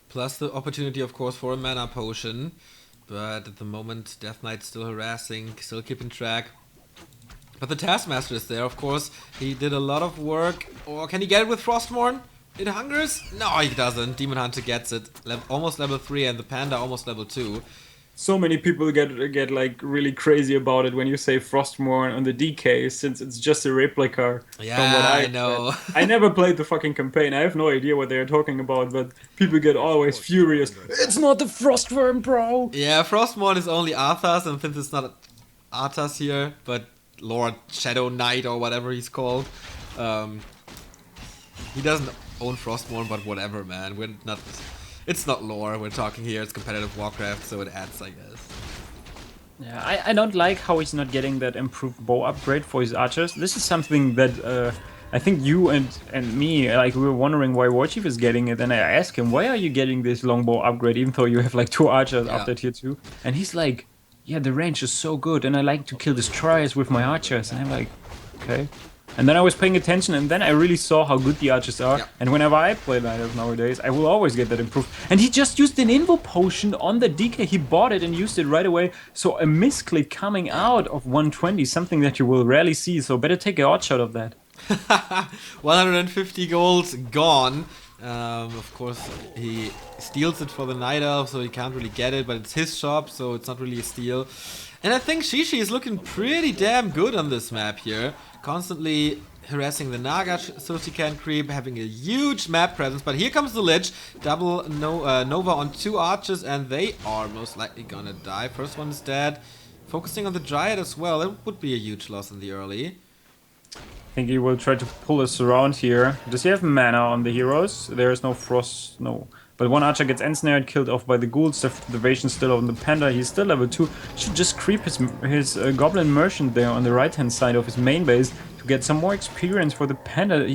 Plus the opportunity, of course, for a mana potion. But at the moment, Death Knight's still harassing, still keeping track. But the Taskmaster is there, of course. He did a lot of work. Or can he get it with Frostmourne? It hungers? No, he doesn't. Demon Hunter gets it. Almost level 3, and the Panda almost level 2. So many people get like really crazy about it when you say Frostmourne on the DK, since it's just a replica. Yeah, from what I know. I never played the fucking campaign. I have no idea what they are talking about, but people get always furious. It's not the Frostworm, bro! Yeah, Frostmourne is only Arthas, and since it's not Arthas here, but Lord Shadow Knight or whatever he's called, he doesn't own Frostborn, but whatever, man. We're not. It's not lore we're talking here. It's competitive Warcraft, so it adds, I guess. Yeah, I don't like how he's not getting that improved bow upgrade for his archers. This is something that I think you and me, like, we were wondering why Warchief is getting it, and I asked him, why are you getting this longbow upgrade even though you have like 2 archers after tier 2? And he's like, yeah, the range is so good and I like to kill destroyers with my archers. And I'm like, okay. And then I was paying attention, and then I really saw how good the archers are. And whenever I play Night Elf nowadays, I will always get that improved. And he just used an Invo potion on the DK. He bought it and used it right away. So a misclick coming out of 120, something that you will rarely see. So better take a odd shot of that. 150 gold gone. Of course, he steals it for the Night Elf, so he can't really get it. But it's his shop, so it's not really a steal. And I think Shishi is looking pretty damn good on this map here. Constantly harassing the Naga so she can creep, having a huge map presence. But here comes the Lich. Double Nova on 2 archers, and they are most likely gonna die. First one is dead. Focusing on the Dryad as well. That would be a huge loss in the early. I think he will try to pull us around here. Does he have mana on the heroes? There is no frost, no. But one archer gets ensnared, killed off by the ghouls. Deprivation still on the panda. He's still level 2. Should just creep his goblin merchant there on the right hand side of his main base to get some more experience for the panda.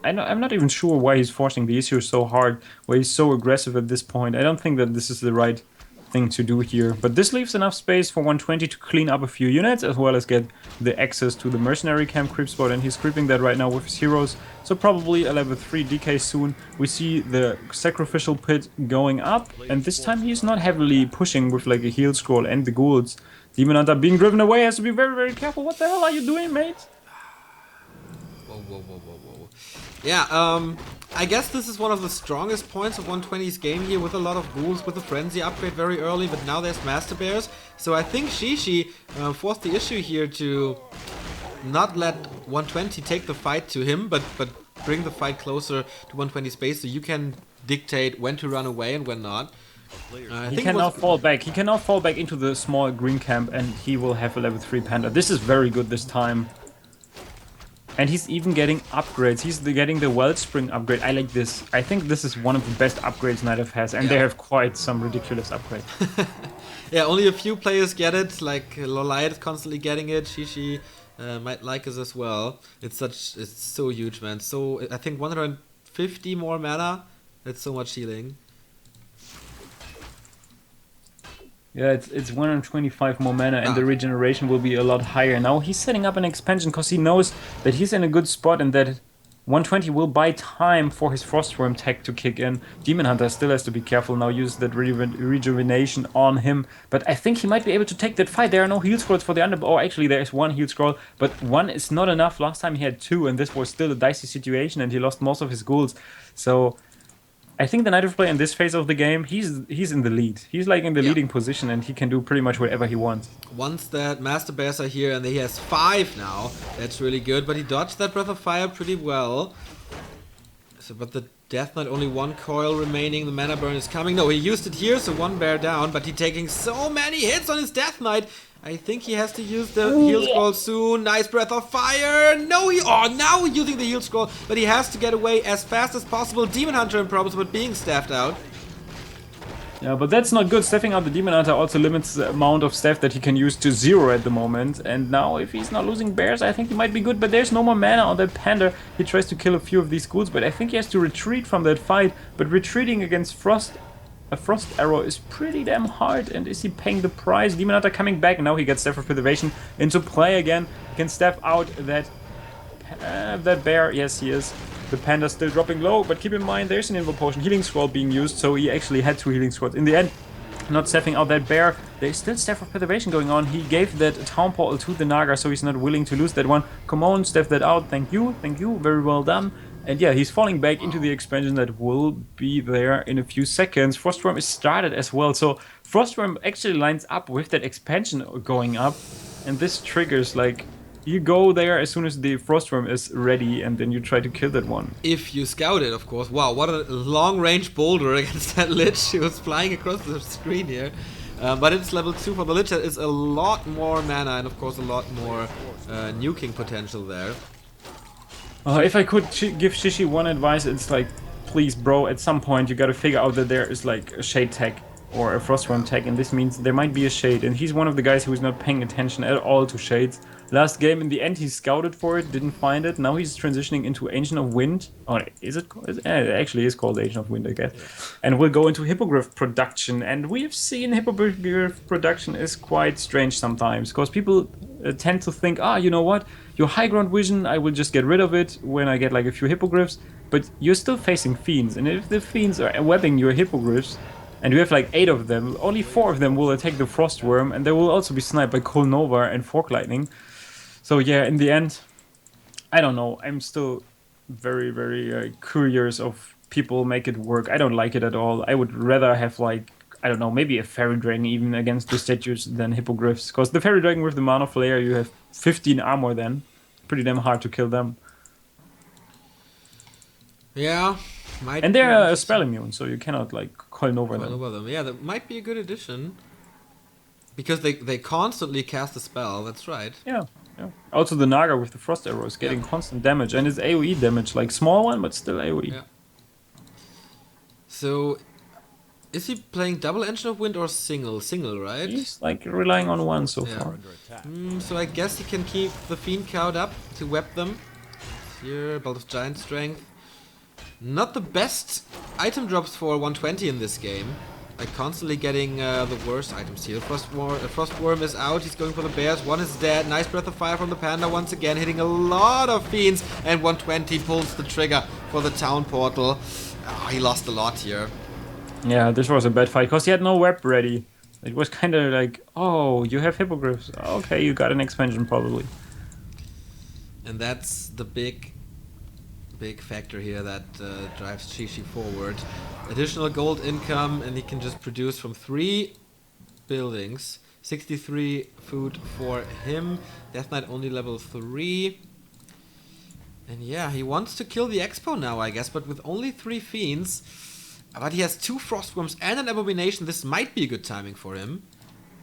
I'm not even sure why he's forcing the issue so hard, why he's so aggressive at this point. I don't think that this is the right thing to do here. But this leaves enough space for 120 to clean up a few units, as well as get the access to the mercenary camp creep spot, and he's creeping that right now with his heroes. So probably a level 3 DK soon. We see the sacrificial pit going up, and this time he's not heavily pushing with like a heal scroll and the ghouls. Demon Hunter being driven away, has to be very, very careful. What the hell are you doing, mate? Whoa. Yeah, I guess this is one of the strongest points of 120's game here, with a lot of ghouls, with the frenzy upgrade very early, but now there's master bears. So I think Shishi forced the issue here to not let 120 take the fight to him, but bring the fight closer to 120's base, so you can dictate when to run away and when not. He can now fall back. He can now fall back into the small green camp, and he will have a level 3 panda. This is very good this time. And he's even getting upgrades. He's getting the Wellspring upgrade. I like this. I think this is one of the best upgrades Night Elf has, and they have quite some ridiculous upgrades. Yeah, only a few players get it. Like Lolite is constantly getting it. Shishi might like us as well. It's so huge, man. So I think 150 more mana. That's so much healing. Yeah, it's 125 more mana, and the regeneration will be a lot higher. Now he's setting up an expansion because he knows that he's in a good spot and that 120 will buy time for his Frostworm tech to kick in. Demon Hunter still has to be careful now, use that rejuvenation on him. But I think he might be able to take that fight. There are no heal scrolls for the under... Oh, actually, there is 1 heal scroll, but 1 is not enough. Last time he had 2, and this was still a dicey situation, and he lost most of his ghouls. So I think the Night Elf player in this phase of the game, he's in the lead. He's like in the leading position, and he can do pretty much whatever he wants. Once that Master Bears are here, and he has 5 now, that's really good. But he dodged that Breath of Fire pretty well. So, but the Death Knight, only 1 coil remaining. The Mana Burn is coming. No, he used it here, so 1 bear down. But he's taking so many hits on his Death Knight. I think he has to use the heal scroll soon. Nice Breath of Fire. No, now he's using the heal scroll, but he has to get away as fast as possible. Demon Hunter in problems with being staffed out. Yeah, but that's not good. Staffing out the Demon Hunter also limits the amount of staff that he can use to 0 at the moment. And now, if he's not losing bears, I think he might be good. But there's no more mana on that panda. He tries to kill a few of these ghouls, but I think he has to retreat from that fight. But retreating against a frost arrow is pretty damn hard, and is he paying the price? Demon Hunter coming back, now he gets Staff of Preservation into play again. He can staff out that bear. Yes, he is. The panda's still dropping low, but keep in mind there's an Invo Potion healing scroll being used, so he actually had 2 healing scrolls. In the end, not staffing out that bear. There's still Staff of Preservation going on. He gave that Town Portal to the Naga, so he's not willing to lose that one. Come on, staff that out. Thank you, very well done. And yeah, he's falling back into the expansion that will be there in a few seconds. Frostworm is started as well, so Frostworm actually lines up with that expansion going up. And this triggers, like, you go there as soon as the Frostworm is ready, and then you try to kill that one. If you scout it, of course. Wow, what a long-range boulder against that Lich. He was flying across the screen here. But it's level 2 for the Lich. That is a lot more mana and, of course, a lot more nuking potential there. If I could give Shishi one advice, it's like, please, bro, at some point you gotta figure out that there is like a shade tech or a frostworm tech, and this means there might be a shade, and he's one of the guys who is not paying attention at all to shades. Last game, in the end, he scouted for it, didn't find it. Now he's transitioning into Ancient of Wind. Oh, is it? It actually is called Ancient of Wind, I guess. And we'll go into Hippogriff production. And we've seen Hippogriff production is quite strange sometimes, because people tend to think, you know what? Your high ground vision, I will just get rid of it when I get like a few Hippogriffs. But you're still facing Fiends, and if the Fiends are webbing your Hippogriffs, and you have like 8 of them, only 4 of them will attack the Frostworm, and they will also be sniped by Cold Nova and Fork Lightning. So yeah, in the end, I don't know. I'm still very, very curious of people make it work. I don't like it at all. I would rather have like, I don't know, maybe a Fairy Dragon even against the statues than Hippogriffs. Because the Fairy Dragon with the Mana Flare, you have 15 armor then. Pretty damn hard to kill them. Yeah. And they're spell immune, so you cannot like coil over them. Yeah, that might be a good addition. Because they constantly cast a spell, that's right. Yeah. Also the Naga with the Frost Arrows getting constant damage, and it's AoE damage, like small one, but still AoE. Yeah. So, is he playing double Ancient of Wind or single? Single, right? He's like relying on one so far. So I guess he can keep the Fiend count up to web them. Here, Belt of Giant Strength. Not the best item drops for 120 in this game. Like constantly getting the worst items here. Frostworm is out, he's going for the bears, one is dead, nice Breath of Fire from the Panda once again, hitting a lot of Fiends, and 120 pulls the trigger for the town portal. He lost a lot here. Yeah, this was a bad fight, because he had no web ready. It was kind of like, oh, you have Hippogriffs, okay, you got an expansion probably. And that's the big factor here that drives Shishi forward. Additional gold income, and he can just produce from 3 buildings. 63 food for him. Death Knight only level 3. And yeah, he wants to kill the Expo now, I guess, but with only 3 Fiends. But he has 2 Frostworms and an Abomination. This might be a good timing for him.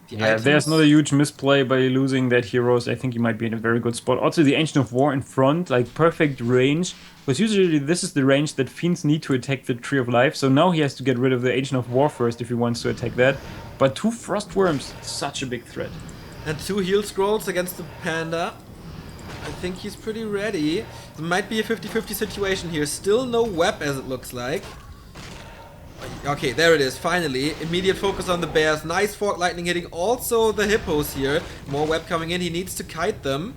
Yeah, there's not a huge misplay by losing that heroes. I think he might be in a very good spot. Also, the Ancient of War in front, like perfect range. Because usually this is the range that Fiends need to attack the Tree of Life. So now he has to get rid of the Ancient of War first if he wants to attack that. But 2 Frostworms, such a big threat. And 2 heal scrolls against the Panda. I think he's pretty ready. It might be a 50-50 situation here. Still no web as it looks like. Okay, there it is, finally. Immediate focus on the bears. Nice Fork Lightning hitting also the hippos here. More web coming in, he needs to kite them.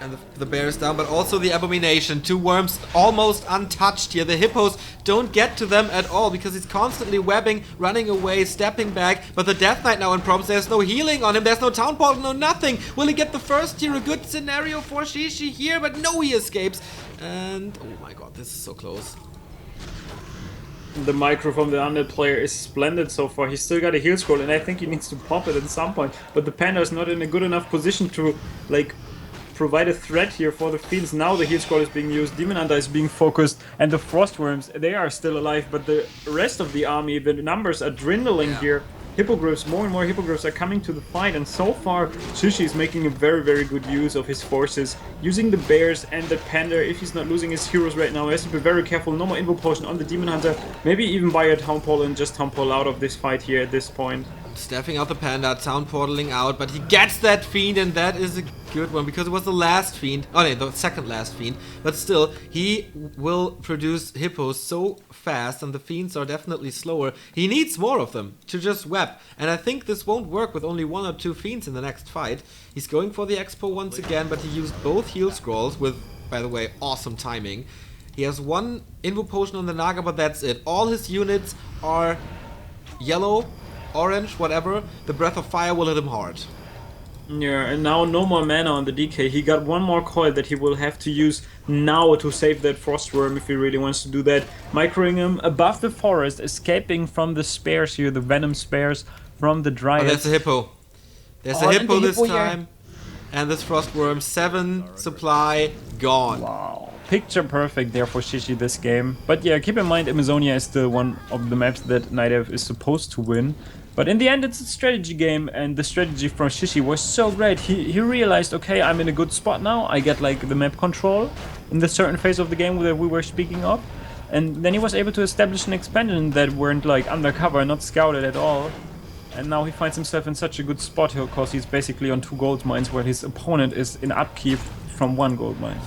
And the bear is down, but also the Abomination. 2 worms almost untouched here. The hippos don't get to them at all because he's constantly webbing, running away, stepping back. But the Death Knight now in problems. There's no healing on him. There's no town portal, no nothing. Will he get the first here? A good scenario for Shishi here, but no, he escapes. And oh my god, this is so close. The micro from the undead player is splendid so far. He's still got a heal scroll, and I think he needs to pop it at some point. But the Panda is not in a good enough position to, like, provide a threat here for the Fiends. Now the heal scroll is being used, Demon Hunter is being focused, and the Frostworms, they are still alive, but the rest of the army, the numbers are dwindling here. Hippogriffs, more and more Hippogriffs are coming to the fight, and so far Shishi is making a very, very good use of his forces, using the bears and the Panda. If he's not losing his heroes right now, he has to be very careful. No more Invo Potion on the Demon Hunter, maybe even buy a Town Portal and just Town Portal out of this fight here at this point. Staffing out the Panda, Town Portaling out, but he gets that Fiend, and that is a good one, because it was the last Fiend. Oh no, the second last Fiend. But still, he will produce Hippos so fast, and the Fiends are definitely slower. He needs more of them to just web, and I think this won't work with only 1 or 2 Fiends in the next fight. He's going for the Expo once again, but he used both heal scrolls with, by the way, awesome timing. He has 1 Invo Potion on the Naga, but that's it. All his units are yellow, orange, whatever. The Breath of Fire will hit him hard. Yeah, and now no more mana on the DK. He got 1 more coil that he will have to use now to save that Frostworm if he really wants to do that. Microing him above the forest, escaping from the spares here, the Venom spares from the Dryad. Oh, there's a hippo. There's a hippo this time. And this Frostworm, 7 supply, gone. Wow. picture perfect there for Shishi this game. But yeah, keep in mind Amazonia is still one of the maps that Nidev is supposed to win. But in the end, it's a strategy game, and the strategy from Shishi was so great. He realized, okay, I'm in a good spot now. I get like the map control in the certain phase of the game that we were speaking of. And then he was able to establish an expansion that weren't like undercover, not scouted at all. And now he finds himself in such a good spot here, because he's basically on 2 gold mines, while his opponent is in upkeep from 1 gold mine.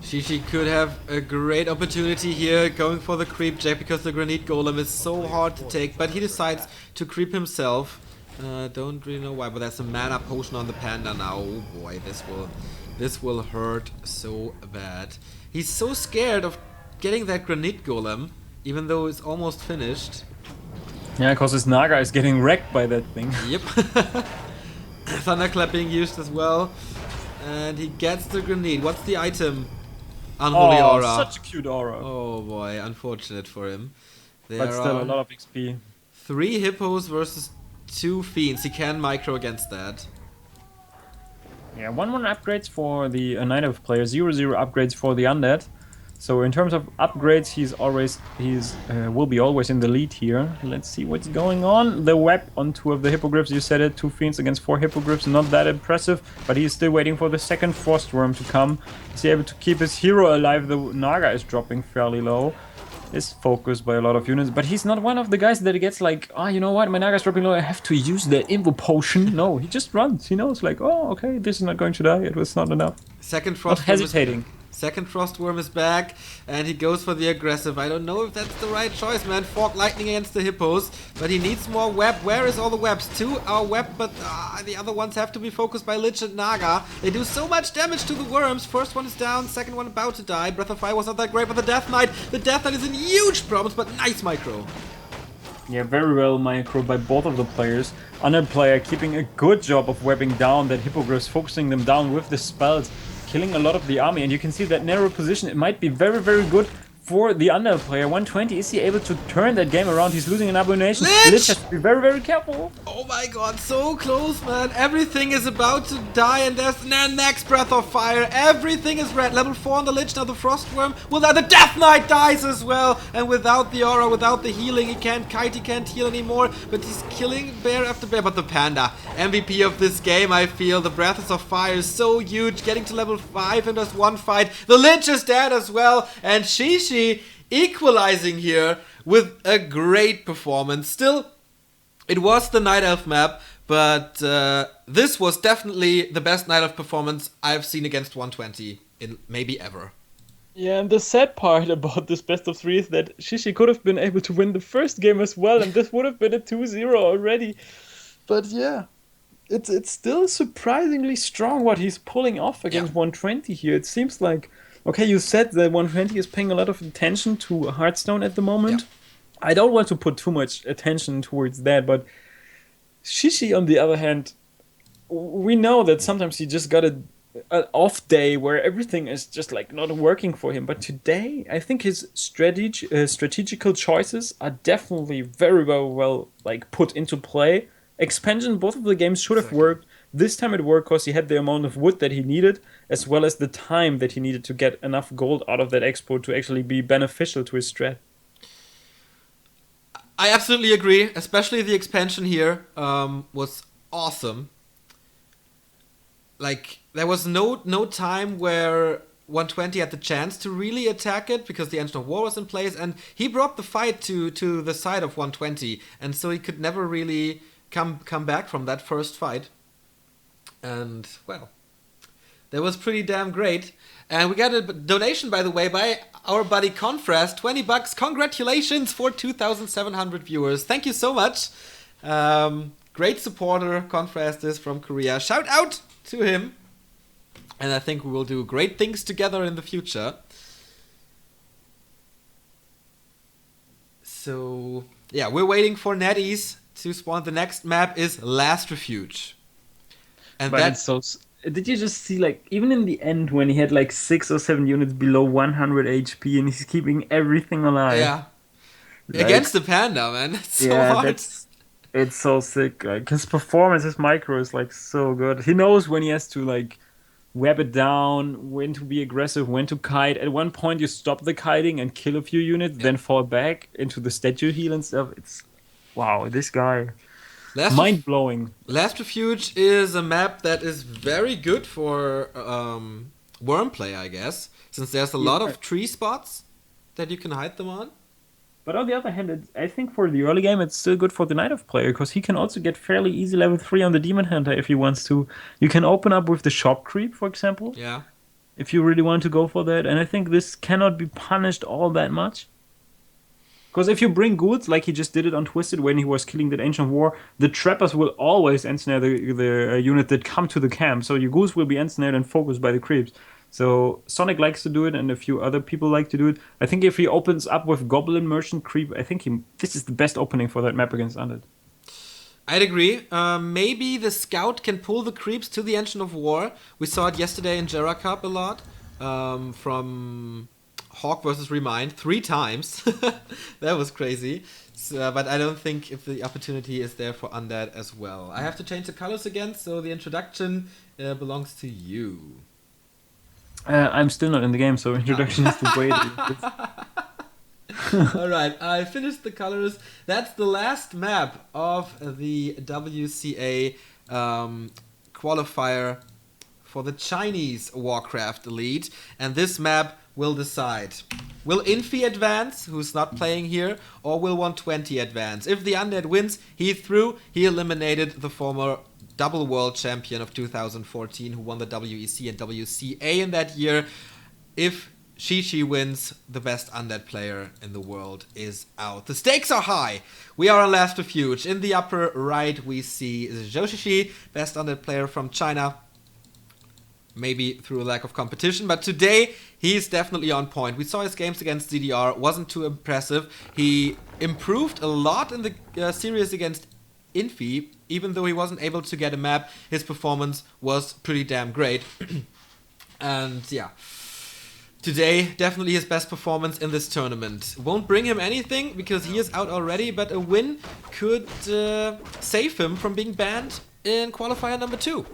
Shishi could have a great opportunity here going for the creep jack, because the granite golem is so hard to take, but he decides to creep himself. Don't really know why, but there's a mana potion on the panda now. Oh boy, this will hurt so bad. He's so scared of getting that granite golem, even though it's almost finished. Yeah, because his Naga is getting wrecked by that thing. Yep. Thunderclap being used as well. And he gets the grenade. What's the item? Unholy Aura. Such a cute aura. Oh boy, unfortunate for him. But still a lot of XP. 3 hippos versus 2 fiends. He can micro against that. Yeah, 1-1 upgrades for the Nidev player, 0-0 upgrades for the undead. So in terms of upgrades, he's will be always in the lead here. Let's see what's going on. The web on 2 of the hippogriffs, you said it, 2 fiends against 4 hippogriffs, not that impressive, but he's still waiting for the second frostworm to come. Is he able to keep his hero alive? The Naga is dropping fairly low. Is focused by a lot of units, but he's not one of the guys that gets like, oh, you know what, my Naga's dropping low, I have to use the Invo potion. No, he just runs. He knows like, oh, okay, this is not going to die. It was not enough. Second frost. Not hesitating. Second Frostworm is back, and he goes for the aggressive. I don't know if that's the right choice, man. Fork Lightning against the hippos, but he needs more web. Where is all the webs? 2 are web, but the other ones have to be focused by Lich and Naga. They do so much damage to the worms. First one is down, second one about to die. Breath of Fire was not that great, but the Death Knight is in huge problems, but nice micro. Yeah, very well micro by both of the players. Another player keeping a good job of webbing down that hippogriffs, focusing them down with the spells, killing a lot of the army, and you can see that narrow position. It might be very, very good for the under player. 120, is he able to turn that game around? He's losing an abomination. Lich has to be very, very careful. Oh my god, so close, man. Everything is about to die, and there's next Breath of Fire. Everything is red. Level 4 on the Lich, now the Frostworm. Well, the Death Knight dies as well. And without the aura, without the healing, he can't kite, he can't heal anymore. But he's killing bear after bear. But the Panda, MVP of this game, I feel. The Breath of Fire is so huge. Getting to level 5 in just 1 fight. The Lich is dead as well. And Shishi equalizing here with a great performance. Still, it was the Night Elf map, but this was definitely the best Night Elf performance I've seen against 120 in maybe ever. Yeah, and the sad part about this best of 3 is that Shishi could have been able to win the first game as well, and this would have been a 2-0 already. But yeah, it's still surprisingly strong what he's pulling off against 120 here. It seems like, okay, you said that 120 is paying a lot of attention to Hearthstone at the moment. Yeah. I don't want to put too much attention towards that, but Shishi, on the other hand, we know that sometimes he just got an off day where everything is just like not working for him. But today, I think his strategical choices are definitely very well like put into play. Expansion, both of the games should have worked. This time it worked because he had the amount of wood that he needed, as well as the time that he needed to get enough gold out of that export to actually be beneficial to his strat. I absolutely agree, especially the expansion here was awesome. Like, there was no time where 120 had the chance to really attack it, because the Engine of War was in place, and he brought the fight to the side of 120, and so he could never really come back from that first fight. And, well, that was pretty damn great. And we got a donation, by the way, by our buddy Confrest. $20. Congratulations for 2,700 viewers. Thank you so much. Great supporter, Confrest is from Korea. Shout out to him. And I think we will do great things together in the future. So, yeah, we're waiting for NetEase to spawn. The next map is Last Refuge. And but that's so. Did you just see, like, even in the end when he had like 6 or 7 units below 100 HP and he's keeping everything alive? Yeah. Like, against the Panda, man. It's so hard. It's so sick. Like, his performance, his micro is like so good. He knows when he has to like web it down, when to be aggressive, when to kite. At one point, you stop the kiting and kill a few units, then fall back into the statue heal and stuff. It's wow, this guy, mind blowing. Last Refuge is a map that is very good for worm play, I guess, since there's a lot of tree spots that you can hide them on. But on the other hand, I think for the early game, it's still good for the Night Elf player, because he can also get fairly easy level 3 on the Demon Hunter if he wants to. You can open up with the shop creep, for example. Yeah. If you really want to go for that. And I think this cannot be punished all that much. Because if you bring ghouls, like he just did it on Twisted when he was killing that Ancient War, the trappers will always ensnare the unit that come to the camp. So your ghouls will be ensnared and focused by the creeps. So Sonic likes to do it, and a few other people like to do it. I think if he opens up with Goblin Merchant Creep, I think this is the best opening for that map against Undead. I'd agree. Maybe the Scout can pull the creeps to the Engine of War. We saw it yesterday in Jera Cup a lot. From Hawk versus Remind 3 times. That was crazy. So, but I don't think if the opportunity is there for Undead as well. I have to change the colors again, so the introduction belongs to you. I'm still not in the game, so introduction is to wait. Alright, I finished the colors. That's the last map of the WCA qualifier for the Chinese Warcraft Elite. And this map will decide. Will Infi advance, who's not playing here, or will 120 advance? If the Undead wins, he eliminated the former double world champion of 2014 who won the WEC and WCA in that year. If Shishi wins, the best Undead player in the world is out. The stakes are high. We are on Last Refuge. In the upper right we see Zhou Shishi, best Undead player from China. Maybe through a lack of competition, but today he's definitely on point. We saw his games against ZDR, wasn't too impressive. He improved a lot in the series against Infi. Even though he wasn't able to get a map, his performance was pretty damn great. And yeah, today definitely his best performance in this tournament. Won't bring him anything because he is out already, but a win could save him from being banned in qualifier number 2.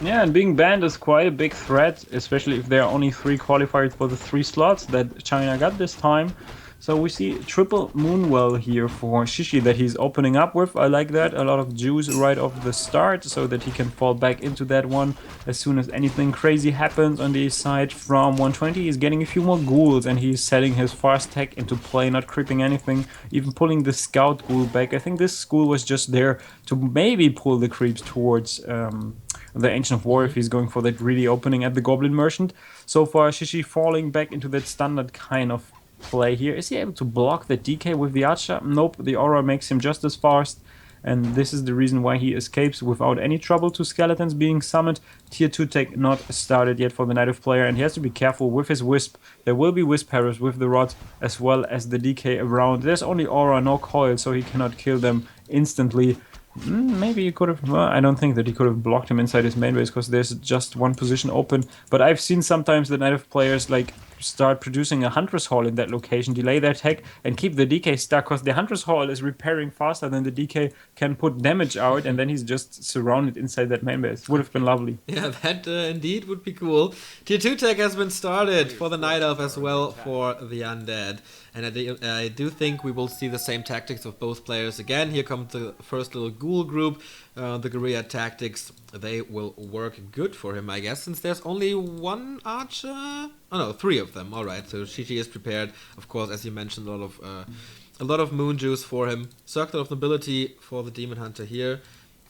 Yeah, and being banned is quite a big threat, especially if there are only 3 qualifiers for the 3 slots that China got this time. So we see triple Moonwell here for Shishi that he's opening up with. I like that. A lot of juice right off the start so that he can fall back into that one as soon as anything crazy happens on the side. From 120 he's getting a few more ghouls and he's setting his fast tech into play, not creeping anything, even pulling the scout ghoul back. I think this ghoul was just there to maybe pull the creeps towards the Ancient of War if he's going for that really opening at the Goblin Merchant. So far Shishi falling back into that standard kind of play here. Is he able to block the DK with the Archer? Nope, the aura makes him just as fast, and this is the reason why he escapes without any trouble to skeletons being summoned. Tier 2 tech not started yet for the Night Elf player, and he has to be careful with his Wisp. There will be Wisp arrows with the rod as well as the DK around. There's only aura, no coil, so he cannot kill them instantly. Maybe he could have... Well, I don't think that he could have blocked him inside his main base because there's just one position open. But I've seen sometimes the Night Elf players like start producing a Huntress Hall in that location, delay their tech, and keep the DK stuck because the Huntress Hall is repairing faster than the DK can put damage out, and then he's just surrounded inside that main base. Would have been lovely. Yeah, that indeed would be cool. Tier 2 tech has been started for the Night Elf as well for the Undead. And I do think we will see the same tactics of both players again. Here comes the first little ghoul group. The guerrilla tactics, they will work good for him, I guess, since there's only 1 archer. Oh no, 3 of them. All right, so Shishi is prepared. Of course, as you mentioned, a lot of moon juice for him. Circle of Nobility for the Demon Hunter here,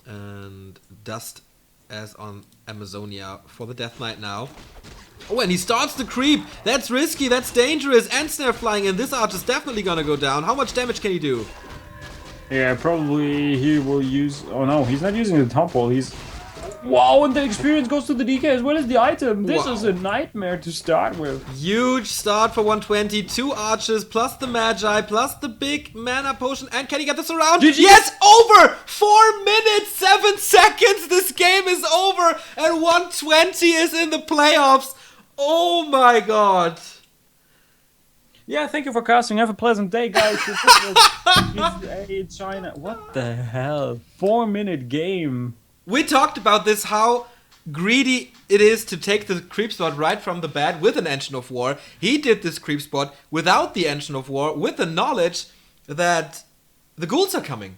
and Dust as on Amazonia for the Death Knight now. Oh, and he starts to creep. That's risky, that's dangerous. And Snare flying in. This archer's definitely gonna go down. How much damage can he do? Yeah, probably he will use... Oh no, he's not using the topple. He's... Wow, and the experience goes to the DK as well as the item. This is a nightmare to start with. Huge start for 120. 2 archers, plus the Magi, plus the big mana potion. And can he get this around? GG. Yes, over! 4 minutes, 7 seconds. This game is over. And 120 is in the playoffs. Oh my god. Yeah, thank you for casting. Have a pleasant day, guys. This is China. What the hell? 4-minute game. We talked about this, how greedy it is to take the creep spot right from the bat with an Engine of War. He did this creep spot without the Engine of War, with the knowledge that the ghouls are coming.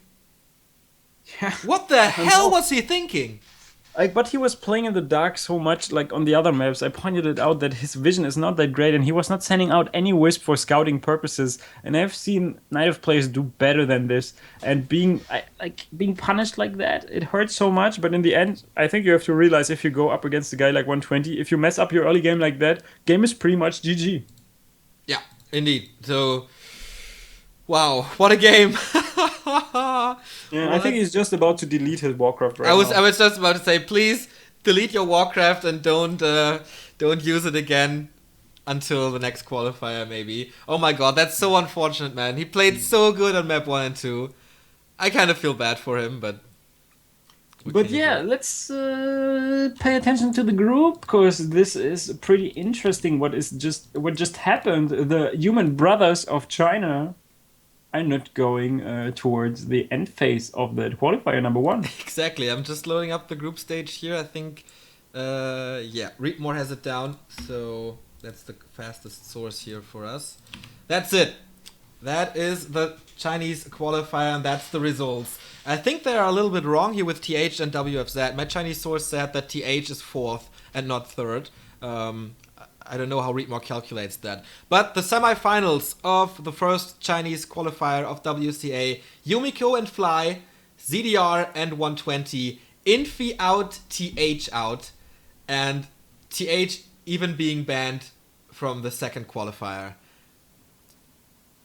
Yeah. What the hell was he thinking? But he was playing in the dark so much, like on the other maps. I pointed it out that his vision is not that great, and he was not sending out any wisp for scouting purposes. And I've seen Night of players do better than this. And being punished like that, it hurts so much. But in the end, I think you have to realize if you go up against a guy like 120, if you mess up your early game like that, game is pretty much GG. Yeah, indeed. So, wow, what a game! Yeah, I think he's just about to delete his Warcraft right I now. was just about to say, please delete your Warcraft and don't use it again until the next qualifier, maybe. Oh my god, that's so unfortunate, man. He played so good on map 1 and 2. I kind of feel bad for him, but... But yeah, let's pay attention to the group, because this is pretty interesting. What just happened? The human brothers of China are not going towards the end phase of the qualifier number 1. Exactly. I'm just loading up the group stage here. I think, yeah, Readmore has it down, so that's the fastest source here for us. That's it. That is the Chinese qualifier, and that's the results. I think they are a little bit wrong here with TH and WFZ. My Chinese source said that TH is 4th and not 3rd. I don't know how Readmore calculates that. But the semifinals of the first Chinese qualifier of WCA, Yumiko and Fly, ZDR and 120, Infi out, TH out, and TH even being banned from the second qualifier.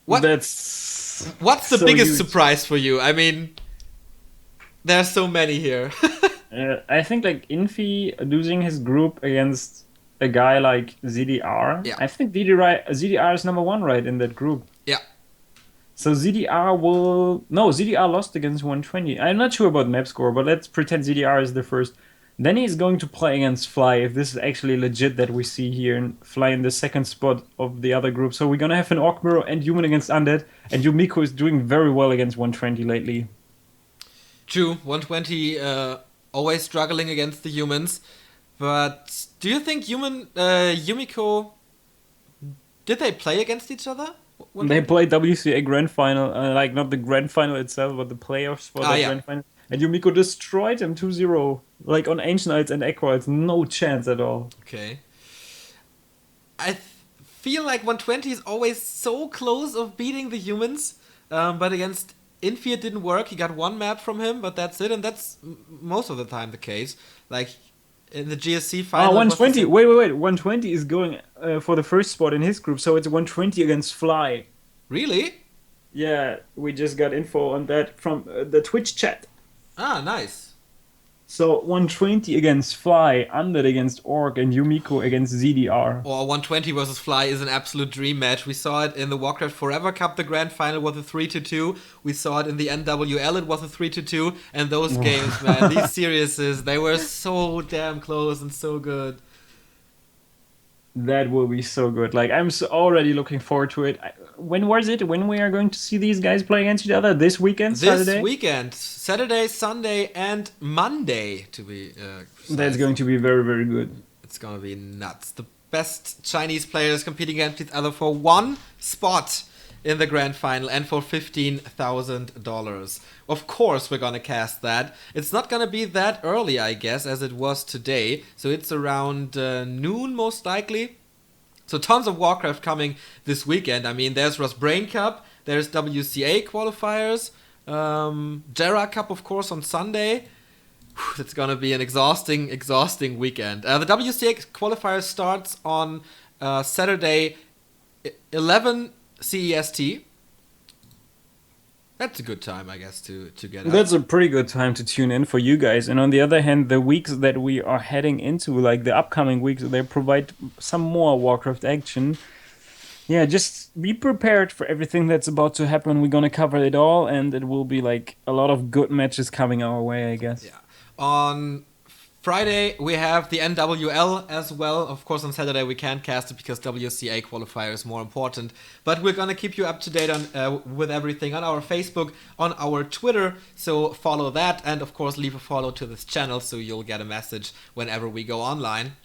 What's the so biggest huge. surprise for you? I mean, there are so many here. I think like Infi losing his group against a guy like ZDR. Yeah. I think ZDR is number 1 right in that group. Yeah. So ZDR lost against 120. I'm not sure about map score, but let's pretend ZDR is the first. Then he's going to play against Fly, if this is actually legit that we see here, and Fly in the second spot of the other group. So we're gonna have an Orc Mirror and Human against Undead, and Yumiko is doing very well against 120 lately. True, 120 always struggling against the humans. But do you think Yumiko, did they play against each other? They played WCA Grand Final, like not the Grand Final itself, but the playoffs for the Grand Final. And Yumiko destroyed him 2-0. Like on Ancient Knights and Equals, no chance at all. Okay. I feel like 120 is always so close of beating the humans, but against Infi it didn't work. He got 1 map from him, but that's it, and that's most of the time the case. Like in the GSC final. 120. Wait. 120 is going for the first spot in his group, so it's 120 against Fly. Really? Yeah, we just got info on that from the Twitch chat. Ah, nice. So 120 against Fly, Undead against Orc, and Yumiko against ZDR. Or 120 versus Fly is an absolute dream match. We saw it in the Warcraft Forever Cup, the grand final was a 3-2. We saw it in the NWL, it was a 3-2. And those games, man, these series, they were so damn close and so good. That will be so good. Like, I'm already looking forward to it. When was it? When we are going to see these guys play against each other? This weekend? Saturday? This weekend. Saturday, Sunday, and Monday, to be precise. That's going to be very, very good. It's going to be nuts. The best Chinese players competing against each other for 1 spot in the grand final and for $15,000. Of course we're gonna cast that. It's not gonna be that early, I guess, as it was today. So it's around noon most likely. So tons of Warcraft coming this weekend. I mean, there's Rust Brain Cup, there's WCA qualifiers, Jera Cup of course on Sunday. It's gonna be an exhausting weekend. The WCA qualifier starts on Saturday 11 CEST. That's a good time, I guess, to get up. That's a pretty good time to tune in for you guys. And on the other hand, the weeks that we are heading into, like the upcoming weeks, they provide some more Warcraft action. Yeah, just be prepared for everything that's about to happen. We're gonna cover it all, and it will be like a lot of good matches coming our way, I guess. Yeah. On Friday we have the NWL as well. Of course, on Saturday we can't cast it because WCA qualifier is more important. But we're gonna keep you up to date on with everything on our Facebook, on our Twitter. So follow that, and of course leave a follow to this channel so you'll get a message whenever we go online.